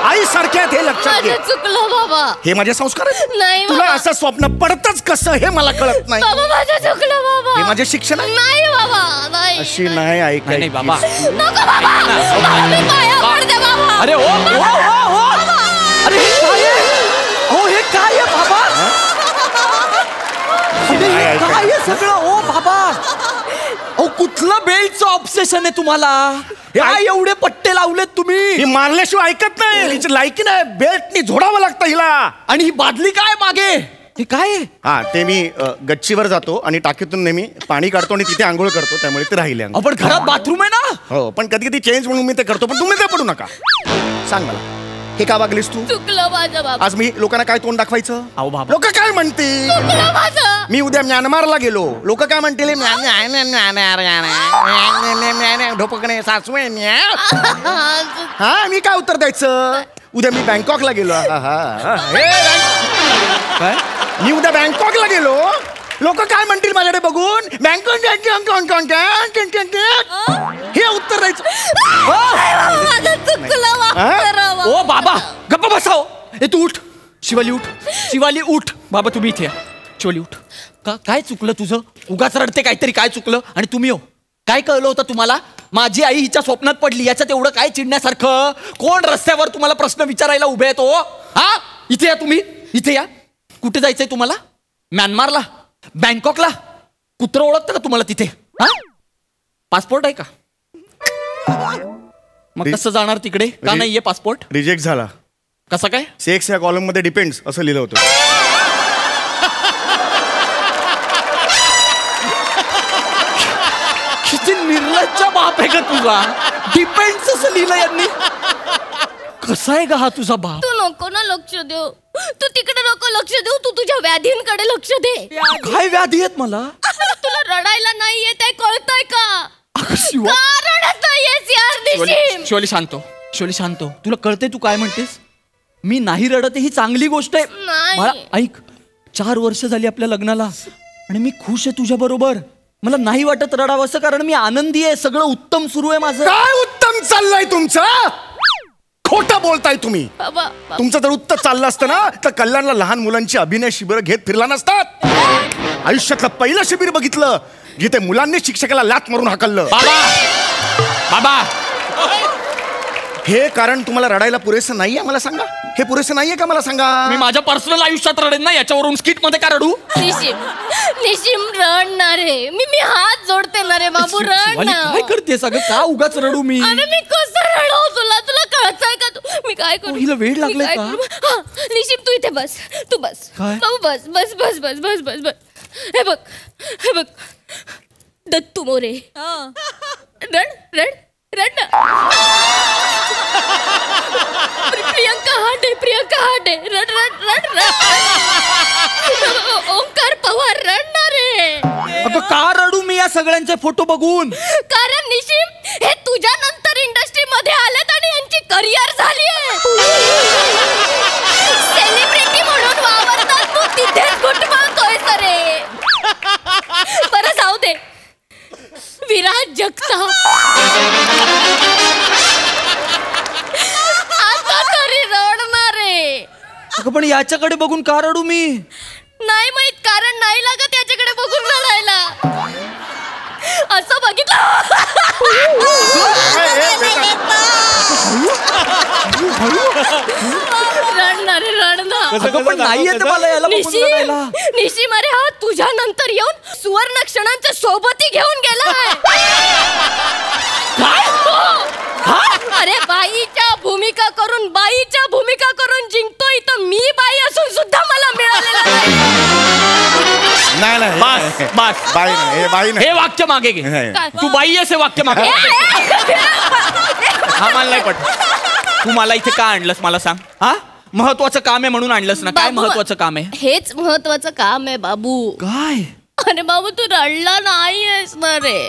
आई सारख्या आहेत हे लक्षात घे. चुकलं बाबा. हे माझे संस्कार आहेत. नाही तुला असं स्वप्न पडतच कसं हे मला कळत नाही. बाबा माझं चुकलं बाबा. हे माझे शिक्षण आहे. नाही बाबा नाही. अशी नाही ऐकायची. नाही बाबा. नको बाबा. मी पाया पडते बाबा. अरे ओ अरे हे काय आहे बाबा? काय आहे सगळं? ओ बाबा, अहो कुठलं बेल्टचं ऑब्सेशन आहे तुम्हाला? काय एवढे पट्टे लावलेत तुम्ही? ही मारल्याशिवाय ऐकत नाही. हिची लायकी नाही, बेल्टनी झोडावं लागतं हिला. आणि ही बादली काय मागे? हे काय? हा ते मी गच्चीवर जातो आणि टाकीतून नेहमी पाणी काढतो आणि तिथे आंघोळ करतो, त्यामुळे ते राहिले. आपण घरात बाथरूम आहे ना? हो, पण कधी कधी चेंज म्हणून मी ते करतो. पण तुम्ही काय पडू नका. सांग मला, हे का वागलीस तू? चुकलं माझं बाबा. आज मी लोकांना काय तोंड दाखवायचं? अहो बाबा. लोक काय म्हणतील? चुकलं माझं. मी उद्या म्यानमारला गेलो, लोक काय म्हणतील? ढोपकणे सासू. हा मी काय उत्तर द्यायचं? उद्या मी बँकॉकला गेलो. काय? मी उद्या बँकॉकला गेलो, लोक काय म्हणतील माझ्याकडे बघून? बँकॉक. हे उत्तर द्यायचं. ओ बाबा गप्पा बसाव. ए तू उठ. शिवाली उठ. शिवाली उठ. बाबा तुम्ही इथे या. शिवाली उठ. काय चुकलं तुझं? उगाच रडते काहीतरी. काय चुकलं? आणि तुम्ही हो, काय कळलं होतं तुम्हाला? माझी आई हिच्या स्वप्नात पडली, याच्यात एवढं काय चिडण्यासारखं? कोण रस्त्यावर तुम्हाला प्रश्न विचारायला उभे आहेत? हो हा, इथे या तुम्ही. इथे या. कुठे जायचंय तुम्हाला? म्यानमारला? बँकॉकला? कुत्रं ओळखतं का तुम्हाला तिथे? हा, पासपोर्ट आहे का? मग कसं जाणार तिकडे? का नाहीये पासपोर्ट? रिजेक्ट झाला. कसं काय? सेक्स या कॉलम मध्ये डिपेंड्स असं लिहिलं होतं. किती निर्लज्ज बाप आहे का तुझा? डिपेंड्स असं लिहिलं यांनी. कसा आहे का हा तुझा बाप? तू नको ना लक्ष देऊ. तू तिकडे नको लक्ष देऊ. तू तुझ्या व्याधींकडे लक्ष दे. काय व्याधी आहेत मला? तुला रडायला नाहीये ते कळतंय का? शिवा, का रडत नाहीयेस यार निशिम? शिवाली शांत. शिवाली शांत. तुला कळते तू काय म्हणतेस? मी नाही रडत ही चांगली गोष्ट आहे. नाही. मला ऐक, 4 वर्ष झाली आपल्या लग्नाला आणि मी खुश आहे तुझ्या बरोबर. मला नाही वाटत रडावं असं, कारण मी आनंदी आहे. सगळं उत्तम सुरू आहे माझं. काय उत्तम चाललंय तुमचं? खोटं बोलताय तुम्ही. तुमचं जर उत्तर चाललं असतं ना तर कल्याणला लहान मुलांची अभिनय शिबिर घेत फिरला नसतात. आयुष्यातलं पहिलं शिबिर बघितलं जिथे मुलांनी शिक्षकाला लाथ मारून हाकललं. बाबा हे कारण तुम्हाला रडायला पुरेसं नाहीये मला सांगा? हे पुरेसं नाहीये का मला सांगा? मी माझ्या पर्सनल आयुष्यात रडेन ना, याच्यावरून स्किट मध्ये का रडू? निशिम रडणार आहे. मी हात जोडते ना रे बाबू, रड ना. काय करते सगळं? का उगाच रडू मी? अरे मी कसं रडू? तुला कळतंय का? मी काय करू? हिला वेळ लागलाय का? निशिम तू इथे बस. तू बस बाबू, बस बस बस बस बस बस बस. हे बघ दत्तू मोरे. रड रड रड ना. प्रियंका हाडे रड रड रड रड. ओंकार पवार रडणार आहे. अगं का रडू मी या सगळ्यांचे फोटो बघून? कारण निशिम हे तुझ्या नंतर इंडस्ट्री मध्ये आलेत आणि यांची करिअर झाली आहे. सेलिब्रिटी म्हणून वावरतात, तू तिथेच घुटमळतोय सरे. बरं जाऊ दे. विराज जगताप आता तरी रडणार आहे. अगं पण याच्याकडे बघून का रडू मी? नाही माहित, कारण नाही लागत याच्याकडे बघून रडायला. असं बघितलं रडणार पण नाही येत मला याला बघून रडायला. निशिम अरे हा तुझ्या नंतर येऊन सुवर्ण क्षणांच्या सोबती घेऊन गेलाय. अरे बाईच्या भूमिका करून जिंकतोय तर मी बाई असून सुद्धा मला मिळालेला नाही बस बाई नाही. हे वाक्य मागे घे. काय? तू बाई असे वाक्य मागे हा मला नाही पट. तू मला इथे का आणलंस मला सांग. हा महत्वाचं काम आहे म्हणून आणलंस ना. काय बाबू, महत्वाचं काम आहे. हेच महत्वाचं काम आहे बाबू. काय अरे बाबू तू रडला नाहीयेस ना रे.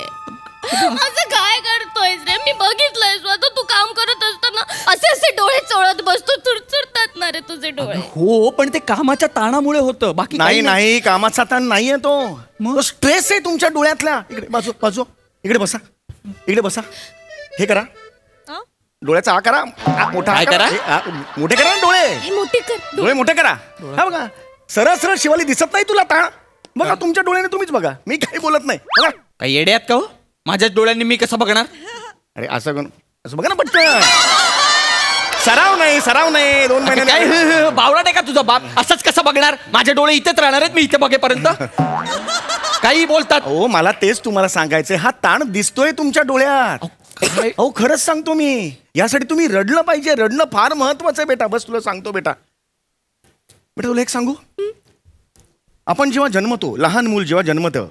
असं काय करतोयस रे. मी बघितलंय स्वतः तू काम करत असताना असे डोळे चोळत बसतो. चुरचुरतात ना रे तुझे डोळे. हो पण ते कामाच्या ताणामुळे होतं. बाकी काही नाही कामाचा ताण नाहीये तो स्ट्रेस आहे तुमच्या डोळ्यातला. इकडे बाजू इकडे बसा हे करा. डोळ्याचा आ करा. मोठा काय करा? मोठे करा ना डोळे. मोठी कर. डोळे मोठे करा. हा बघा सरळ शिवाली दिसत नाही तुला ताण. बघा तुमच्या डोळ्याने तुम्हीच बघा. मी काही बोलत नाही. बघा काय येड्यात का हो. माझ्याच डोळ्यांनी मी कसं बघणार. अरे असं बघा ना पटकन. सराव नाही 2 महिने काय बावळा का तुझा बाप. असंच कसं बघणार. माझे डोळे इथेच राहणार आहेत मी इथे बघेपर्यंत. काही बोलतात. हो मला तेच तुम्हाला सांगायचंय. हा ताण दिसतोय तुमच्या डोळ्यात. अहो खरंच सांगतो मी. यासाठी तुम्ही रडलं पाहिजे. रडणं फार महत्वाचं आहे बेटा. बस तुला सांगतो बेटा तुला एक सांगू. आपण जेव्हा जन्मतो लहान मूल जेव्हा जन्मतं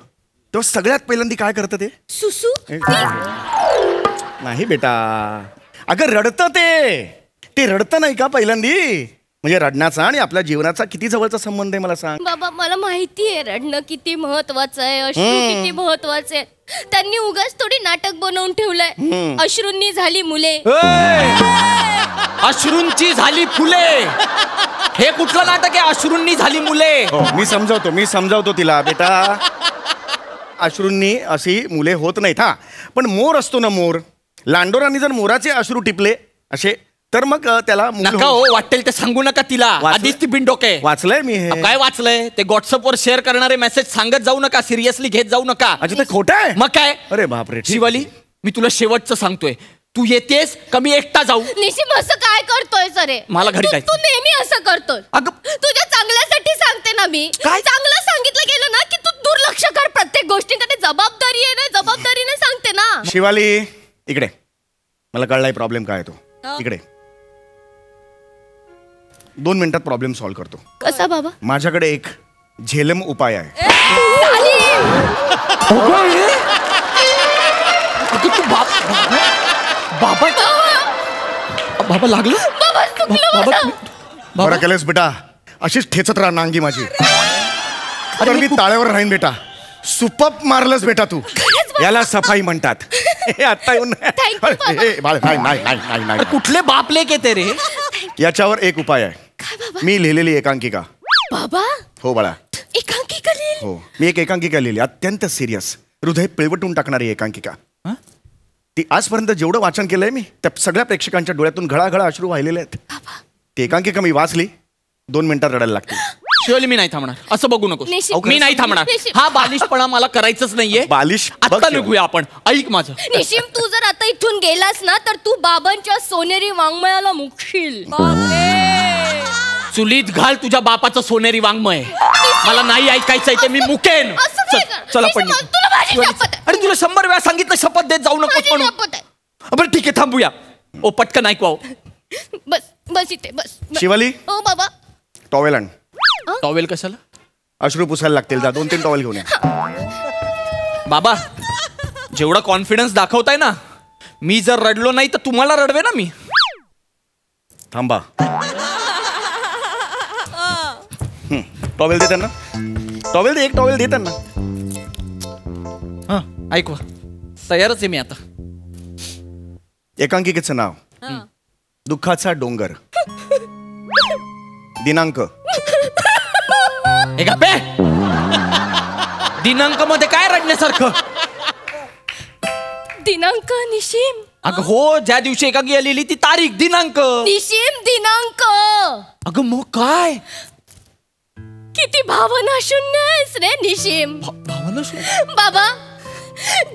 तेव्हा सगळ्यात पहिल्यांदा काय करतं ते सुसू नाही बेटा. अगं रडतं ते रडतं नाही का पहिल्यांदी. म्हणजे रडण्याचा आणि आपल्या जीवनाचा किती जवळचा संबंध आहे मला सांग. बाबा मला माहितीये रडणं किती महत्वाचं आहे. अश्रू किती महत्वाचे आहे. त्यांनी उगाच थोडी नाटक बनवून ठेवलंय. अश्रूंनी झाली मुले. अश्रूंची झाली फुले. हे कुठलं नाटक आहे. अश्रूंनी झाली मुले. मी समजावतो तिला बेटा. अश्रूंनी अशी मुले होत नाहीत. हा पण मोर असतो ना मोर. लांडोरांनी जर मोराचे अश्रू टिपले असे तर मग त्याला नका हो. वाटेल ते सांगू नका तिला. आधीच ती बिनडोके. वाचलंय मी हे. काय वाचलंय ते. व्हॉट्सअप वर शेअर करणारे मेसेज सांगत जाऊ नका. सिरियसली घेत जाऊ नका. अच्छा ते खोटं आहे. मग काय. अरे बापरे. शिवाली मी तुला शेवटचं सांगतोय. तू येतेस का मी एकटा जाऊ. निशिम असं काय करतोय सरे. मला घरी जायचं. तू नेहमी असं करतोय. अगं तुझ्या चांगल्यासाठी सांगते ना मी. काय? चांगलं सांगितलं गेलं ना की तू दुर्लक्ष कर प्रत्येक गोष्टीकडे. जबाबदारी आहे ना. जबाबदारीने सांगते ना. शिवाली इकडे. मला कळलाय प्रॉब्लेम काय तो. इकडे 2 मिनिटात प्रॉब्लेम सॉल्व्ह करतो. कसा बाबा. माझ्याकडे एक झेलम उपाय आहे. बाबा लागलं. बरं केलंस बेटा. अशीच ठेचत राहा नांगी माझी. तर मी ताळ्यावर राहीन बेटा. सुपप मारलंस बेटा तू. याला सफाई म्हणतात. आता येऊन नाही. कुठले बाप लेक येते रे. याच्यावर एक उपाय आहे. मी लिहिलेली एकांकिका. बाबा हो बाळा. एकांकिका लिहिली. हो मी एक एकांकिका लिहिली. अत्यंत सिरियस हृदय पिळवटून टाकणारी एकांकिका. ती आजपर्यंत जेवढं वाचन केलंय मी त्या सगळ्या प्रेक्षकांच्या डोळ्यातून घळाघळा अश्रू वाहिलेले आहेत. ती एकांकिका मी वाचली. 2 मिनिटात रडायला लागते. शिवाली मी नाही थांबणार. असं बघू नको. निशिम. मी नाही थांबणार. हा बालिशपणा मला करायचंच नाहीये. बालिश आता निघूया आपण. ऐक माझं. निशिम तू जर आता इथून गेलास ना तर तू बाबांच्या सोनेरी वाङ्मयाला मुकशील. चुलीत घाल तुझ्या बापाचं सोनेरी वाङ्मय. मला नाही ऐकायचंय ते. मी मुकेन. चला पण. अरे तुला 100 वेळा सांगितलं शपथ देत जाऊ नको म्हणून. बरं ठीक आहे थांबूया. ओ पटकन ऐकू. बस इथे बस. शिवाली. हो बाबा. टॉवेल आण. टॉवेल कशाला. अश्रू पुसायला लागतील. जा 2-3 टॉवेल घेऊन या. बाबा जेवढा कॉन्फिडन्स दाखवताय ना. मी जर रडलो नाही तर तुम्हाला रडवे ना मी. थांबा. टॉवेल दे त्यांना. टॉवेल दे. एक टॉवेल दे त्यांना. हा ऐकवा. तयारच आहे मी आता. एकांकिकेचं नाव दुःखाचा डोंगर. दिनांक. दिनांक मध्ये काय रडण्यासारखं. दिनांक निशिम. अगं हो ज्या दिवशी एकांकिका लिहिली ती तारीख दिनांक. निशिम दिनांक. अगं मग काय. किती भावना शून्य आहेस रे निशिम. भावना शून्य. बाबा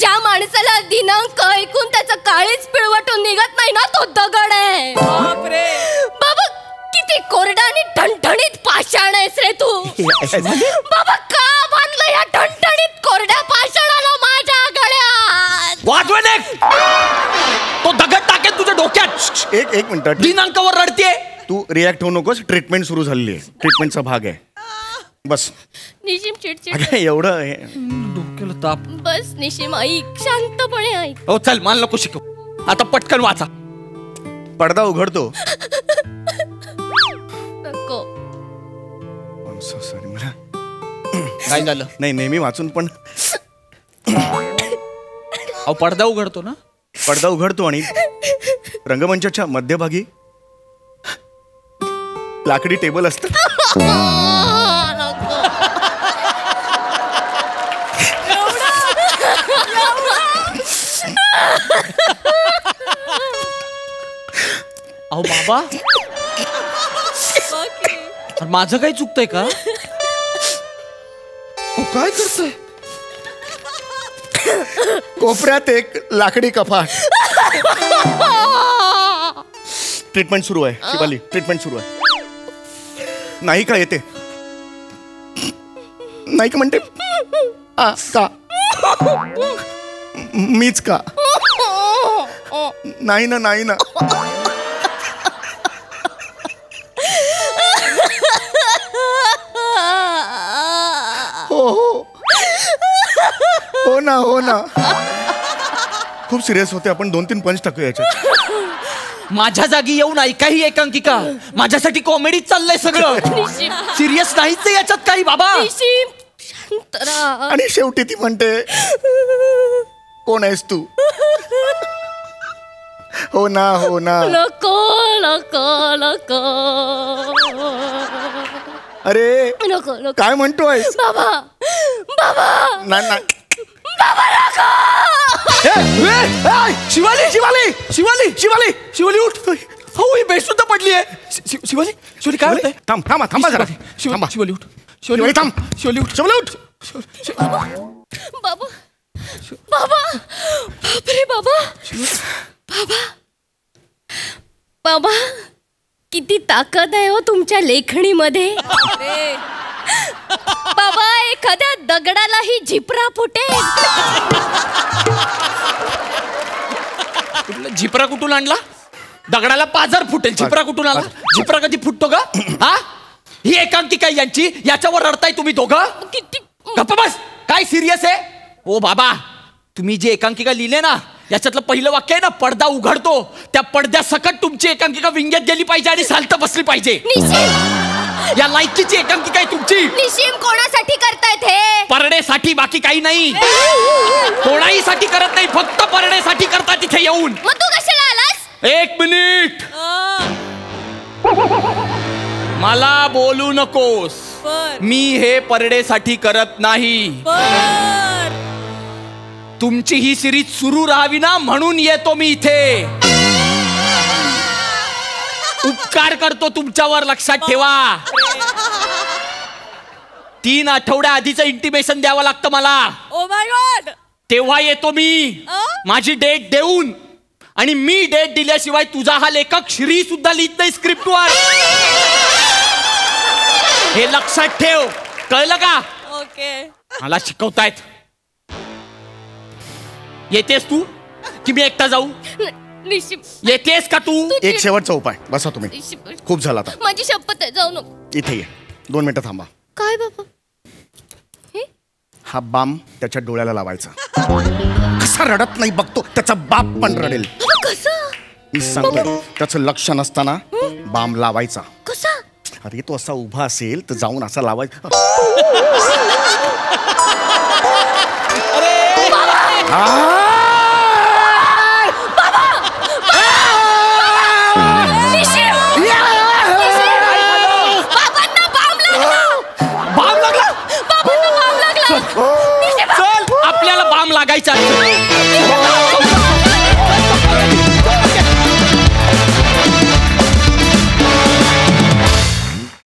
ज्या माणसाला दिनांक ऐकून त्याचं काळीच पिळवटून निघत नाही ना, तो दगड आहे. बाबा किती कोरडा आणि ठणठणीत पाषाण आहेस रे तू. बाबा का बांधलं या ठणठणीत कोरड्या पाषाणाला माझ्या गळ्यात? वाजवे तो दगड टाकेल तुझ्या डोक्यात. एक मिनिट, दिनांकावर रडते. तू रिॲक्ट होऊ नकोस. ट्रीटमेंट सुरू झालेली आहे. ट्रीटमेंटचा भाग आहे. बस. निशिम चिडचिड. अगं एवढं डोक्याला ताप. बस निशिम ऐक, शांतपणे ऐक. हो चल, मला नको शिकव. आता पटकन वाचा. पडदा उघडतो. नको. सॉरी, मला काय झालं? नाही, नेहमी वाचून पण अहो पडदा उघडतो ना. पडदा उघडतो आणि रंगमंचाच्या मध्यभागी लाकडी टेबल असतं. अहो बाबा, माझं काही चुकतंय का? काय करतोय? कोपऱ्यात एक लाकडी कपाट. ट्रीटमेंट सुरू आहे शिवाली, ट्रीटमेंट सुरू आहे. नाही का येते? नाही का म्हणते? का मीच का? नाही ना, नाही ना. हो ना, हो ना. खूप सिरियस होते आपण. 2-3 पंच टाकूया याच्यात. माझ्या जागी येऊन ऐका ही एकांकिका. माझ्यासाठी कॉमेडी चाललंय सगळं. सिरियस नाहीच याच्यात काही बाबा. शांत रहा. आणि शेवटी ती म्हणते, कोण आहेस तू? हो ना, हो ना. नको नको नको. अरे नको नको. काय म्हणतोय बाबा? बाबा ना ना. बाबा नको. शिवाली शिवाली शिवाली शिवाली शिवाली उठ. हो ही बेशुद्ध पडली आहे. शिवाली शिवाली काय होतंय? थांब, थांबा थांबा जरा. थांबा. शिवाली उठ. शिवाली थांब. शिवाली उठ. शिवाली उठ. बाबा बाबा. बापरे बाबा. बाबा बाबा किती ताकद आहे हो तुमच्या लेखणीमध्ये. बाबा एखाद्या दगडालाही झिपरा फुटेल. झिपरा कुठून आणला? दगडाला पाझर फुटेल. झिपरा कुठून आला? झिपरा कधी फुटतो का? हा, ही एकांकिका यांची. याच्यावर रडताय तुम्ही दोघं. गप्प बस. काय सिरियस आहे? ओ बाबा, तुम्ही जे एकांकिका लिहिले ना, याच्यातलं पहिलं वाक्य आहे ना, पडदा उघडतो. त्या पडद्या सकट तुमची एकांकिका विंग्यात गेली पाहिजे आणि साल्ट बसली पाहिजे. या लायकीची एकांकिका आहे तुमची. निशिम कोणासाठी करतायत हे? परडेसाठी, बाकी काही नाही. कोणाहीसाठी करत नाही, फक्त परडेसाठी करतात तिथे येऊन. मग तू कशाला आलास? 1 मिनिट. मला बोलू नकोस. मी हे परडेसाठी करत नाही. तुमची ही सिरीज सुरू राहावी ना, म्हणून येतो मी इथे. उपकार करतो तुमच्यावर, लक्षात ठेवा. 3 आठवड्या आधीचं इंटिमेशन द्यावं लागतं मला. Oh my God. तेव्हा येतो मी माझी डेट देऊन. आणि मी डेट दिल्याशिवाय तुझा हा लेखक श्री सुद्धा लिहित नाही स्क्रिप्टवर. हे लक्षात ठेव, कळलं का? ओके. मला शिकवतायत. येतेस तू की मी एकटा जाऊ? निशिम येतेस का तू? एक शेवटचा उपाय. बसा तुम्ही, निशिम खूप झाला आता. माझी शपथ आहे, जाऊ नको. इथे ये. 2 मिनिटं थांबा. काय बाबा? हा बाम त्याच्या डोळ्याला लावायचा. कसा रडत नाही बघतो. त्याचा बाप पण रडेल. कसं? मी सांगतोय, त्याचं लक्ष नसताना बाम लावायचा. कसा? अरे तो असा उभा असेल तर जाऊन असा लावायचा. चल, आपल्याला बाम लागायचा.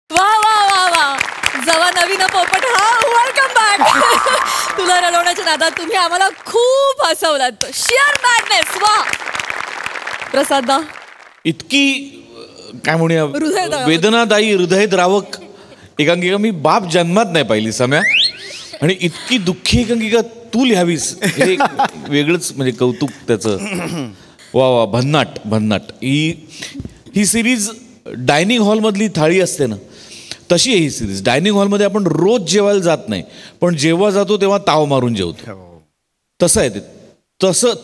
वा वा वा वा. जवा नवीन पोपट. हा, वेलकम बॅक. तुला रडवण्याच्या नादात तुम्ही आम्हाला खूप हसवलात. Shear madness. वा प्रसादा, इतकी काय म्हणूया हृदयद्रावक. वेदनादायी हृदयद्रावक एकांकिका मी बाप जन्मात नाही पाहिली सम्या. आणि इतकी दुःखी एकांकिका तू लिहावीस हे एक वेगळंच म्हणजे कौतुक त्याचं. वा वा, भन्नाट भन्नाट. ही सिरीज डायनिंग हॉलमधली थाळी असते ना, तशी आहे ही सिरीज. डायनिंग हॉलमध्ये आपण रोज जेवायला जात नाही, पण जेव्हा जातो तेव्हा ताव मारून जेवतो. तसं आहे ते.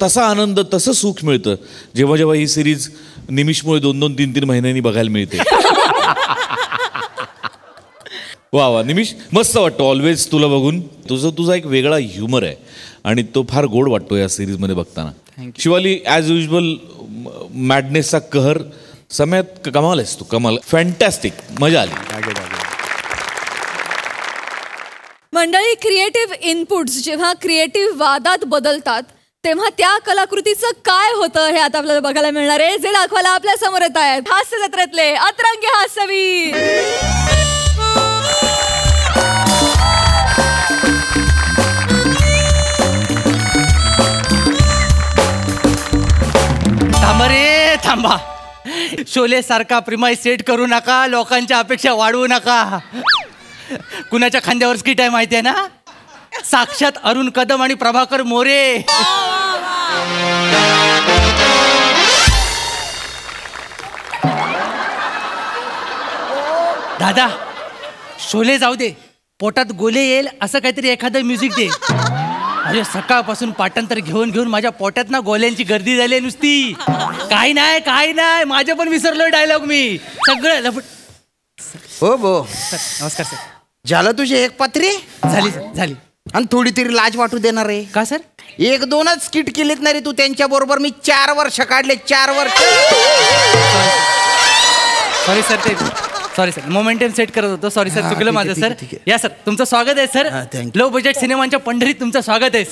तसा आनंद, तसं सुख मिळतं जेव्हा जेव्हा ही सिरीज निमिषमुळे 2-2, 3-3 महिन्यांनी बघायला मिळते. वा वा निमिष, मस्त वाटतं ऑलवेज तुला बघून. तुझा एक वेगळा ह्युमर आहे आणि तो फार गोड वाटतो या सिरीजमध्ये बघताना. शिवाली ॲज युजल मॅडनेसचा कहर. सम्यात कमाल आहेस तू, कमाल. फॅन्टॅस्टिक, मजा आली. मंडळी, क्रिएटिव्ह इनपुट्स जेव्हा क्रिएटिव्ह वादात बदलतात तेव्हा त्या कलाकृतीचं काय होतं हे आता आपल्याला बघायला मिळणार आहे, जे दाखवायला आपल्या समोर येत आहेत हास्य जत्रेतले अतरंगी हास्यवीर. थांबा रे थांबा. शोले सारखा प्रिमाइस सेट करू नका, लोकांच्या अपेक्षा वाढवू नका. कुणाच्या खांद्यावर स्किट आहे माहिती आहे ना? साक्षात अरुण कदम आणि प्रभाकर मोरे. दादा, शोले जाऊ दे, पोटात गोले येईल असं काहीतरी एखादं म्युझिक दे. अरे सकाळपासून पाठांतर घेऊन घेऊन माझ्या पोटात ना गोल्यांची गर्दी झाली नुसती. काही नाही, माझं पण विसरलोय डायलॉग मी सगळं लपट. हो बो, नमस्कार सर. झालं तुझी एक पात्री झाली सर, झाली. आणि थोडी तरी लाज वाटू देणार आहे का सर? 1-2च स्किट केलीत नाही रे तू त्यांच्या बरोबर. मी 4 वर्ष काढले, 4 वर्ष. सॉरी सर, ते सॉरी सर, मोमेंटम सेट करत होतो. सॉरी सर, चुकलं माझं सर. या सर, तुमचं स्वागत आहे सर. लो बजेट सिनेमांच्या पंढरीत तुमचं स्वागत आहे.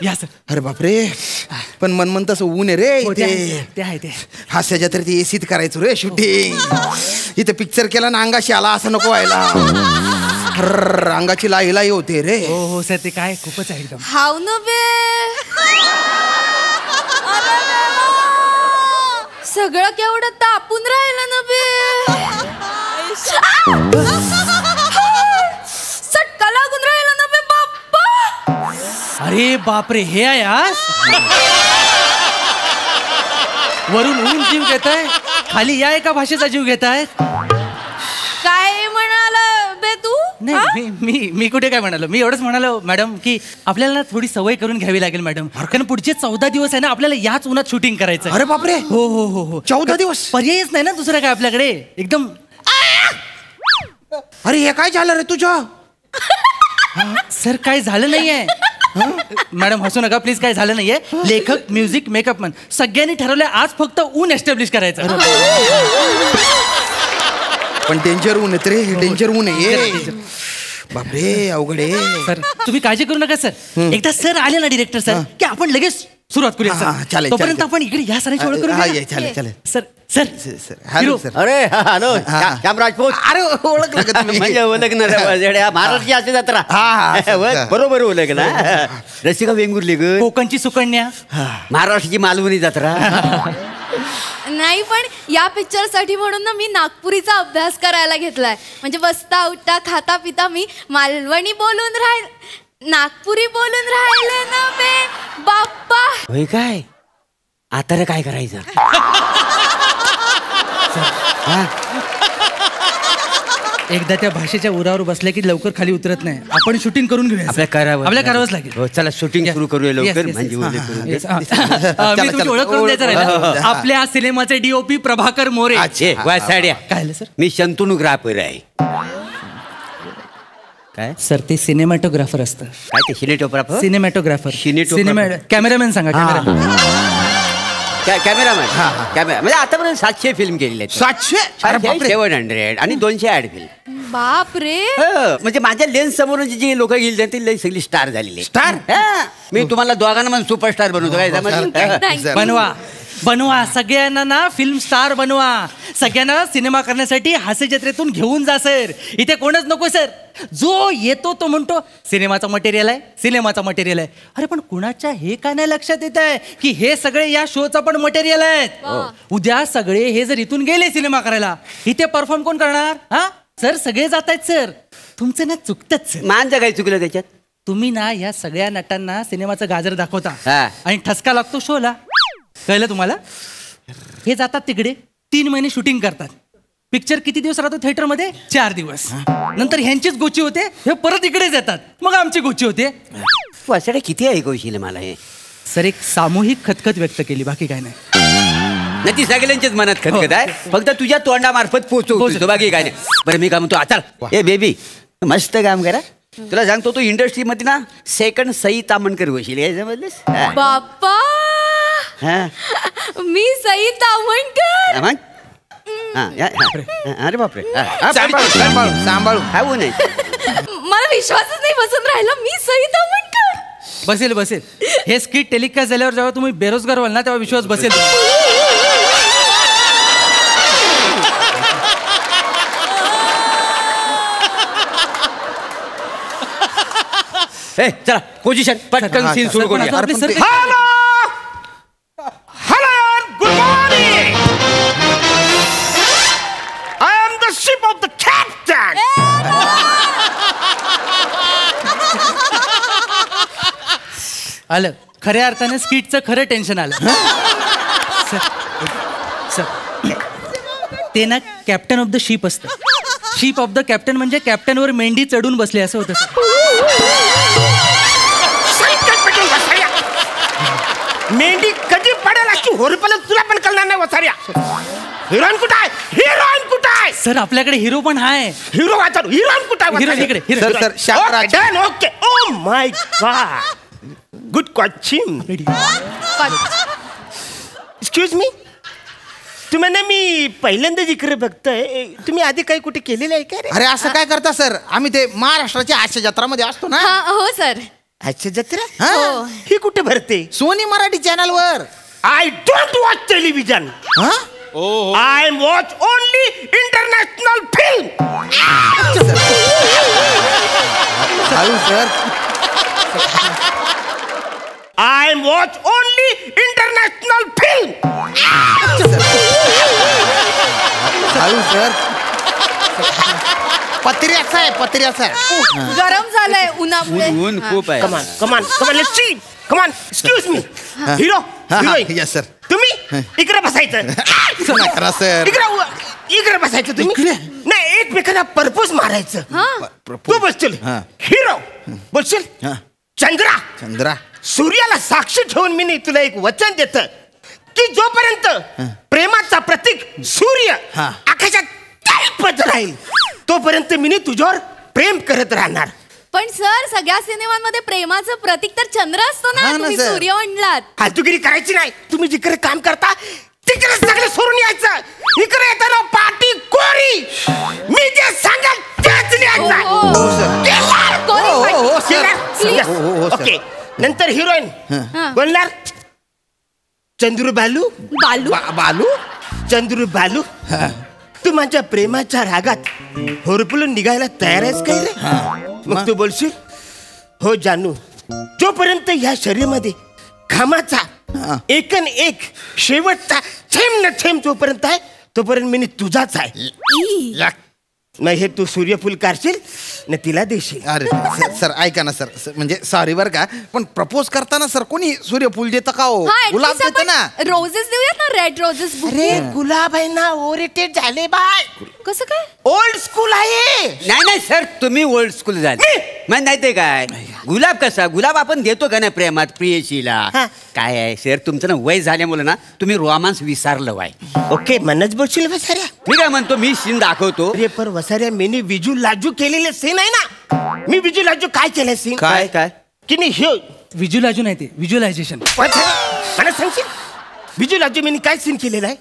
या सर. अरे बापरे, पण मन तसं ऊन आहे रे. ते आहे ते हास्याच्या तर ती एसीत करायचो रे शूटिंग. इथे पिक्चर केला ना अंगाशी आला असं नको व्हायला. अंगाची लाई होते रे. हो हो सर, ते काय खूपच आहे एकदम. हाव न बे, सगळं केवढं तापून राहिलं ना बे. चटका लागून राहिला ना बे बाप्पा. अरे बापरे, हे आहे आज. वरून ऊन जीव घेत आहे, खाली या एका भाषेचा जीव घेत आहेत. काय म्हणाला बे तू? नाही, मी कुठे काय म्हणालो. मी एवढंच म्हणालो मॅडम की आपल्याला ना थोडी सवय करून घ्यावी लागेल मॅडम, कारण पुढचे 14 दिवस आहे ना आपल्याला याच उन्हात शूटिंग करायचं. अरे बापरे. हो हो हो हो, 14 दिवस पर्यायच नाही ना दुसरं काय आपल्याकडे. एकदम. अरे हे काय झालं रे तुझं? सर काय झालं नाहीये मॅडम, हसू नका प्लीज. काय झालं नाहीये. लेखक, म्युझिक, मेकअप मन सगळ्यांनी ठरवलंय आज फक्त ऊन एस्टॅब्लिश करायचं. पण डेंजर ऊन आहे रे, डेंजर ऊन आहे. बापरे, अवघड आहे. सर तुम्ही काळजी करू नका सर. एकदा सर आले ना डिरेक्टर सर की आपण लगेच सुरुवात करूया सर. चालेल, तोपर्यंत आपण इकडे या सरांची ओळख करून. चालेल. Sir sir hello sir. अरे हॅलो, श्याम राजपूत. अरे ओळखलं का तुम्ही? म्हणजे ओळखणार महाराष्ट्र असे जत्रा. बरोबर ओळखला. रसिका वेंगुर्ली ग, कोकणची सुकन्या, महाराष्ट्राची मालवणी जत्रा. नाही, पण या पिक्चर साठी म्हणून ना मी नागपुरीचा अभ्यास करायला घेतलाय. म्हणजे बसता उठता खाता पिता मी मालवणी बोलून नागपुरी बोलून राहिले ना बे बाप्पा. होय काय? आता रे काय करायचं? एकदा त्या भाषेच्या उरावर बसल्या की लवकर खाली उतरत नाही. आपण शूटिंग करून घेऊया. आपल्याला करावंच लागेल. हो, चला शूटिंग सुरू करूया लवकर. म्हणजे मी तुमची ओळख करून द्यायचं राहिलं. आपल्या सिनेमाचे डीओपी प्रभाकर मोरे. काय सर? मी शंतनू ग्राफर आहे. काय सर? ते सिनेमॅटोग्राफर असतं. काय ते? सिनेटोग्राफर? सिनेमॅटोग्राफर. कॅमेरामॅन सांगा. कॅमेरामॅन. म्हणजे आतापर्यंत 700 फिल्म केलेले आहेत. 700 आणि 200 ऍड फिल्म. बाप रे. म्हणजे माझ्या लेन्स समोर जी लोक गेली ती सगळी स्टार झालेली. स्टार मी तुम्हाला दोघांना सुपरस्टार बनवतो. काय बनवा. बनवा सगळ्यांना ना फिल्म स्टार बनवा. सगळ्यांना सिनेमा करण्यासाठी हास्य जत्रेतून घेऊन जा सर. इथे कोणच नको सर. जो येतो तो म्हणतो सिनेमाचा मटेरियल आहे, सिनेमाचा मटेरियल आहे. अरे पण कुणाच्या हे काय नाही लक्षात येत आहे की हे सगळे या शोचा पण मटेरियल आहेत. उद्या सगळे हे जर इथून गेले सिनेमा करायला, इथे परफॉर्म कोण करणार? हा सर सगळे जात आहेत सर. तुमचं ना चुकतच. माझं काय चुकलं त्याच्यात? तुम्ही ना या सगळ्या नटांना सिनेमाचं गाजर दाखवता आणि ठसका लागतो शोला. कळलं तुम्हाला? हे जातात तिकडे 3 महिने शूटिंग करतात. पिक्चर किती दिवस राहतो थिएटरमध्ये? 4 दिवस. नंतर ह्यांचीच गोची होते, हे परत इकडेच येतात, मग आमची गोची होते. वासडे किती ऐकवशील मला हे? सर एक सामूहिक खतखत व्यक्त केली, बाकी काय नाही. नाही ती सगळ्यांच्याच मनात खतखत आहे, फक्त तुझ्या तोंडामार्फत पोहोचवतो, बाकी काय नाही. बरं मी काय म्हणतो, आता ए बेबी मस्त काम करा. तुला सांगतो तू इंडस्ट्रीमध्ये ना सेकंड सई तामणकर होशील. याच्यामधलेच बाप्पा मी सई तामणकर. अरे बापरे, सांभाळू खाऊ नाही. मला विश्वासच नाही बसून राहिला. मी सई तामणकर. बसेल बसेल. हे स्किट टेलिकास्ट झाल्यावर जेव्हा तुम्ही बेरोजगार व्हाल ना, तेव्हा विश्वास बसेल. चला पोझिशन पटकन सीन सुरू करूया. Hello hello good morning. I am the ship of the captain. आलं खऱ्या अर्थाने स्किटचं खरं टेन्शन आलं. सर ते ना कॅप्टन ऑफ द शिप असतं. शिप ऑफ द कॅप्टन म्हणजे कॅप्टनवर मेंढी चढून बसले असं होतं. मेंढी कधी पडेल अशी होरपल तुला पण कळणार नाही वसाऱ्या. हिरोईन कुठं आहे? हिरोईन कुठं आहे? सर आपल्याकडे हिरो पण आहे. हिरो वाचा. हिरोईन कुठं आहे? हिरो इकडे. Okay. Oh my God, good question. Excuse me, तुम्हाला मी पहिल्यांदा जिकडे बघतोय. तुम्ही आधी काही कुठे केलेलं आहे का रे? अरे असं काय करता सर? आम्ही ते महाराष्ट्राच्या हास्य जत्रामध्ये असतो ना. हो सर. हास्य जत्रा ही कुठे भरते? सोनी मराठी चॅनल वर. I don't watch television. I watch only international film. Sir I watch only international film. Sir पत्र्याचा आहे, पत्र्याचा आहे. गरम झालंय उन्हामुळे. ऊन खूप आहे. कमान कमान कमान लेट्स सी. कमान excuse me. Hero heroine yes sir. तुम्ही इकडे बसायचं. सर इकडे बसायचं तुम्ही. नाही एकमेकांना परपोज मारायचं. तू बसशील हिरो, बसशील चंद्रा. चंद्रा सूर्याला साक्षी ठेवून मी तुला एक वचन देत की जोपर्यंत प्रेमाचा प्रतीक सूर्य आकाशात तळपत राहील तोपर्यंत मी तुझ्यावर प्रेम करत राहणार. पण सर सगळ्या सिनेमांमध्ये प्रेमाचं प्रतीक तर चंद्र असतो ना. तुम्ही सूर्य म्हणलात. फालतूगिरी करायची नाही. तुम्ही जिकडे काम करता तिकडे सगळं सोडून यायचं. इकडे येताना पाठी कोरी. मी जे सांगाल तेच लिहायचं. ओके. नंतर हिरोईन बोलणार चंद्रू बालू. बालू बालू चंद्रू बालू. तू माझ्या प्रेमाच्या रागात होरपळून निघायला तयार आहेस काय रे? मग तू बोलशील हो जानू, जोपर्यंत या शरीरामध्ये घामाचा एकन एक शेवटचा थेंब न थेंब जोपर्यंत आहे तोपर्यंत मी तुझाच आहे. मग हे तू सूर्यफूल काढशील न तिला देशील. अरे सर ऐका ना सर, म्हणजे सॉरी बरं का, पण प्रपोज करताना सर कोणी सूर्यफूल देतं का हो? गुलाब देतं ना. रोजेस देऊयात ना, रेड रोजेस. अरे गुलाब आहे ना ओरिटेड झाले बाय. कसं काय? ओल्ड स्कूल आहे. नाही नाही सर तुम्ही ओल्ड स्कूल झाले. मग नाही ते काय गुलाब कसा? गुलाब आपण देतो का नाही प्रेमात प्रियशीला. काय आहे सर तुमचं ना वय झाल्यामुळे ना तुम्ही रोमांस विसरलं वाय. ओके मनच बोलशील वसाऱ्या. मी काय म्हणतो मी सीन दाखवतो. अरे पर वसाऱ्या मी विजू लाजू केलेले सीन आहे ना. मी विजू लाजू काय केलं सीन? काय काय की नाही हे व्हिज्युलायझेशन आहे ते. व्हिज्युलायझेशन मला सांगशील विजू लाजू मी काय सीन केलेलं आहे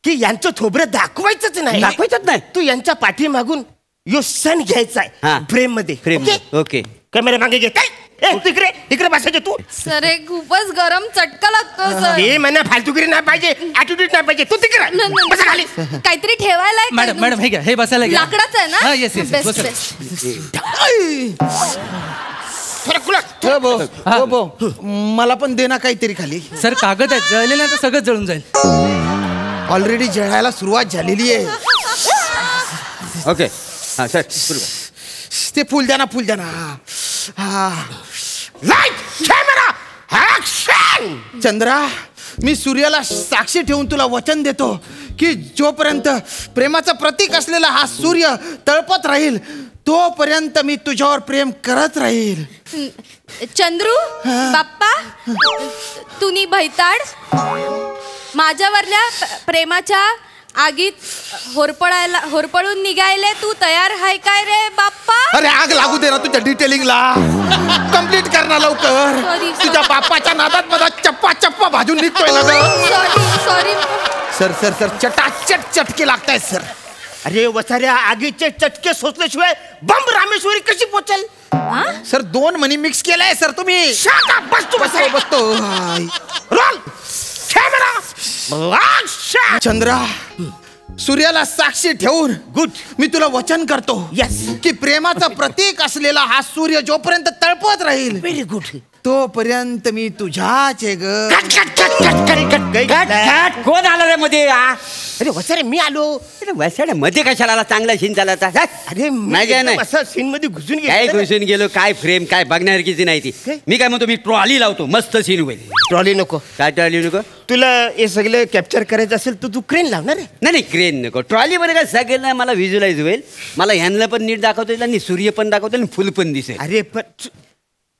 की यांचं थोबरं दाखवायचंच नाही. दाखवायचंच नाही. तू यांच्या पाठीमागून यो सण घ्यायचा आहे फ्रेम मध्ये. Frame okay. कॅमेरा मागे घे काय तिकडे इकडे बसायचे तू. सर हे खूपच गरम चटका लागतो सर. हे म्हणा फालतूगिरी नाही पाहिजे, ऍटिट्यूड नाही पाहिजे. तू तिकडे बसा खाली. काहीतरी ठेवायला आहे का? मॅडम मॅडम हे घ्या, हे बसायला घ्या. लाकडाचं आहे ना? हा, येस येस Best, बसा. मला पण दे ना काहीतरी खाली. सर कागद आहेत, जळलेले आता सगळं जळून जाईल. ऑलरेडी जळायला सुरुवात झालेली आहे. ओके हा सर सुरू कर. ते फुल द्या ना, फुल द्या ना. Light camera action. चंद्रा, मी सूर्याला साक्षी ठेवून तुला वचन देतो की जोपर्यंत प्रेमाचं प्रतीक असलेला हा सूर्य तळपत राहील तोपर्यंत मी तुझ्यावर प्रेम करत राहील. चंद्रू बाप्पा तुनी भैताड माझ्यावरल्या प्रेमाच्या आगीत होरपळून निघायले तू तयार हाय काय रे बाप्पा? अरे आग लागू दे ना तुझ्या डिटेलिंगला. कंप्लीट कर ना लवकर. तुझ्या बाप्पाच्या नादात मला चप्पा चप्पा भाजून निघतोय ना ग. सॉरी सर सर सर चटाचट चटके लागतायत सर. अरे वसाऱ्या, आगीचे चटके सोचल्याशिवाय बंब रामेश्वरी कशी पोचल? सर 2 मनी मिक्स केलाय सर तुम्ही. बसतो बसतो. Roll camera action. चंद्रा, सूर्याला साक्षी ठेवून मी तुला वचन करतो की प्रेमाचं प्रतीक असलेला हा सूर्य जोपर्यंत तळपत राहील व्हेरी गुड तोपर्यंत मी तुझ्याच आहे ग. कोण आला रे मध्ये? अरे वसारे मी आलो. वसाड्या मध्ये कशाला आला? चांगला सीन झाला आता. अरे नाही काय नाही असं सीन मध्ये घुसून काय घुसून गेलो, काय फ्रेम काय बघण्यासारखीची नाही ती. मी काय म्हणतो, मी ट्रॉली लावतो, मस्त सीन होईल. ट्रॉली नको. काय ट्रॉली नको? तुला हे सगळं कॅप्चर करायचं असेल तर तू क्रेन लावणार आहे. नाही क्रेन नको. ट्रॉली मध्ये काय सगळं मला व्हिज्युअलाइज होईल. मला ह्यांना पण नीट दाखवता येईल आणि सूर्य पण दाखवता येईल, फुल पण दिसेल. अरे पण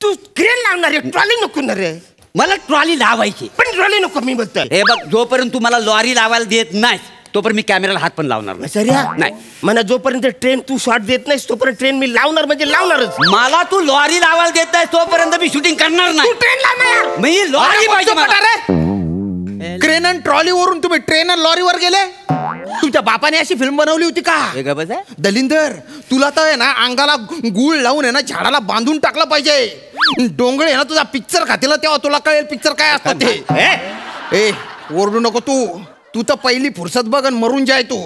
तू क्रेन लावणार आहे, ट्रॉली नको ना रे. मला ट्रॉली लावायची पण ट्रॉली नको मी बोलतोय. हे बघ, जोपर्यंत तू मला लॉरी लावायला देत नाही तोपर्यंत मी कॅमेराला हात पण लावणार नाही. मला जोपर्यंत ट्रेन तू शॉट देत नाहीस तोपर्यंत ट्रेन मी लावणार म्हणजे लावणारच. मला तू लॉरी लावायला देत नाही तोपर्यंत मी शूटिंग करणार नाही. ट्रेन लावणार. मी लॉरी पाहिजे मला. क्रेन आणि ट्रॉली वरून तुम्ही ट्रेन आणि लॉरीवर गेले. तुमच्या बापाने अशी फिल्म बनवली होती का? दलिंदर, तुला तर आहे ना अंगाला गुळ लावून आहे ना झाडाला बांधून टाकलं पाहिजे. डोंगळे आहे ना तुझा पिक्चर खातील तेव्हा तुला कळेल पिक्चर काय असतं ते. ए ओरडू नको तू तर पहिली फुरसत बघ आणि मरून जाय तू.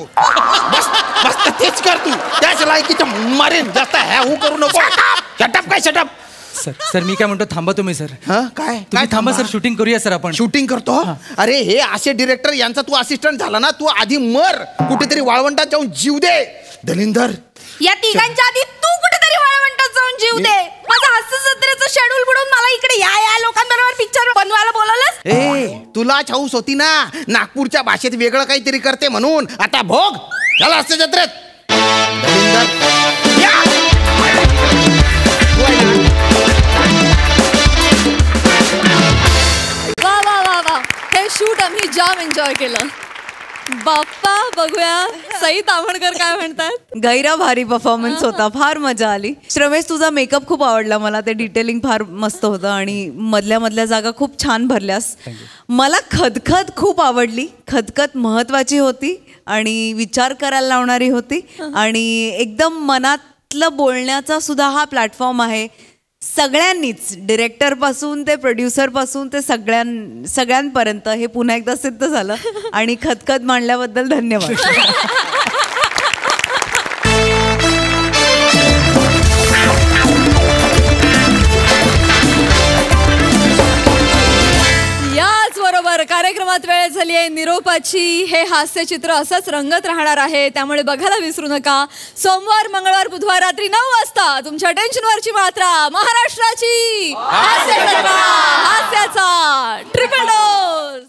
बस बस तेच कर तू. त्याच लायकीचं मारेन. जास्त ह्या हू करू नको. शटअप काय शटअप. सर मी काय म्हणतो, थांबा तुम्ही सर. काय काय थांबा सर, शूटिंग करूया सर आपण. शूटिंग करतो. अरे हे असे डिरेक्टर यांचा तू असिस्टंट झाला ना, तू आधी मर कुठेतरी वाळवंटात जाऊन जीव दे. दलिंदर, या तिघांच्या आधी तू कुठेतरी वाळवंटात जाऊन जीव दे. माझं हास्य जत्रेचं शेड्यूल बुडवून मला इकडे या लोकांबरोबर पिक्चर बनवायला बोलवलंस. तुला हौस होती ना नागपूरच्या भाषेत वेगळं काहीतरी करते म्हणून. आता भोग चला हास्य जत्रेत. दलिंदर वा हे शूट आम्ही जाम एन्जॉय केलं. बाप्पा बघूया सई तावणकर काय म्हणतात. गैरा भारी परफॉर्मन्स होता, फार मजा आली. श्रमेश, तुझा मेकअप खूप आवडला मला. ते डिटेलिंग फार मस्त होतं आणि मधल्या जागा खूप छान भरल्यास. मला खदखद खूप आवडली. खदखद महत्वाची होती आणि विचार करायला लावणारी होती आणि एकदम मनातलं बोलण्याचा सुद्धा हा प्लॅटफॉर्म आहे. सगळ्यांनीच, डिरेक्टरपासून ते प्रोड्युसरपासून ते सगळ्यांपर्यंत हे पुन्हा एकदा सिद्ध झालं आणि खदखद मांडल्याबद्दल धन्यवाद. याचबरोबर कार्यक्रमात वेळ झाली आहे निरोपाची. हे हास्यचित्र असंच रंगत राहणार आहे, त्यामुळे बघायला विसरू नका. सोमवार, मंगळवार, बुधवार रात्री 9 वाजता तुमच्या टेन्शनवरची मात्रा महाराष्ट्राची हास्याचा ट्रिपल डोस.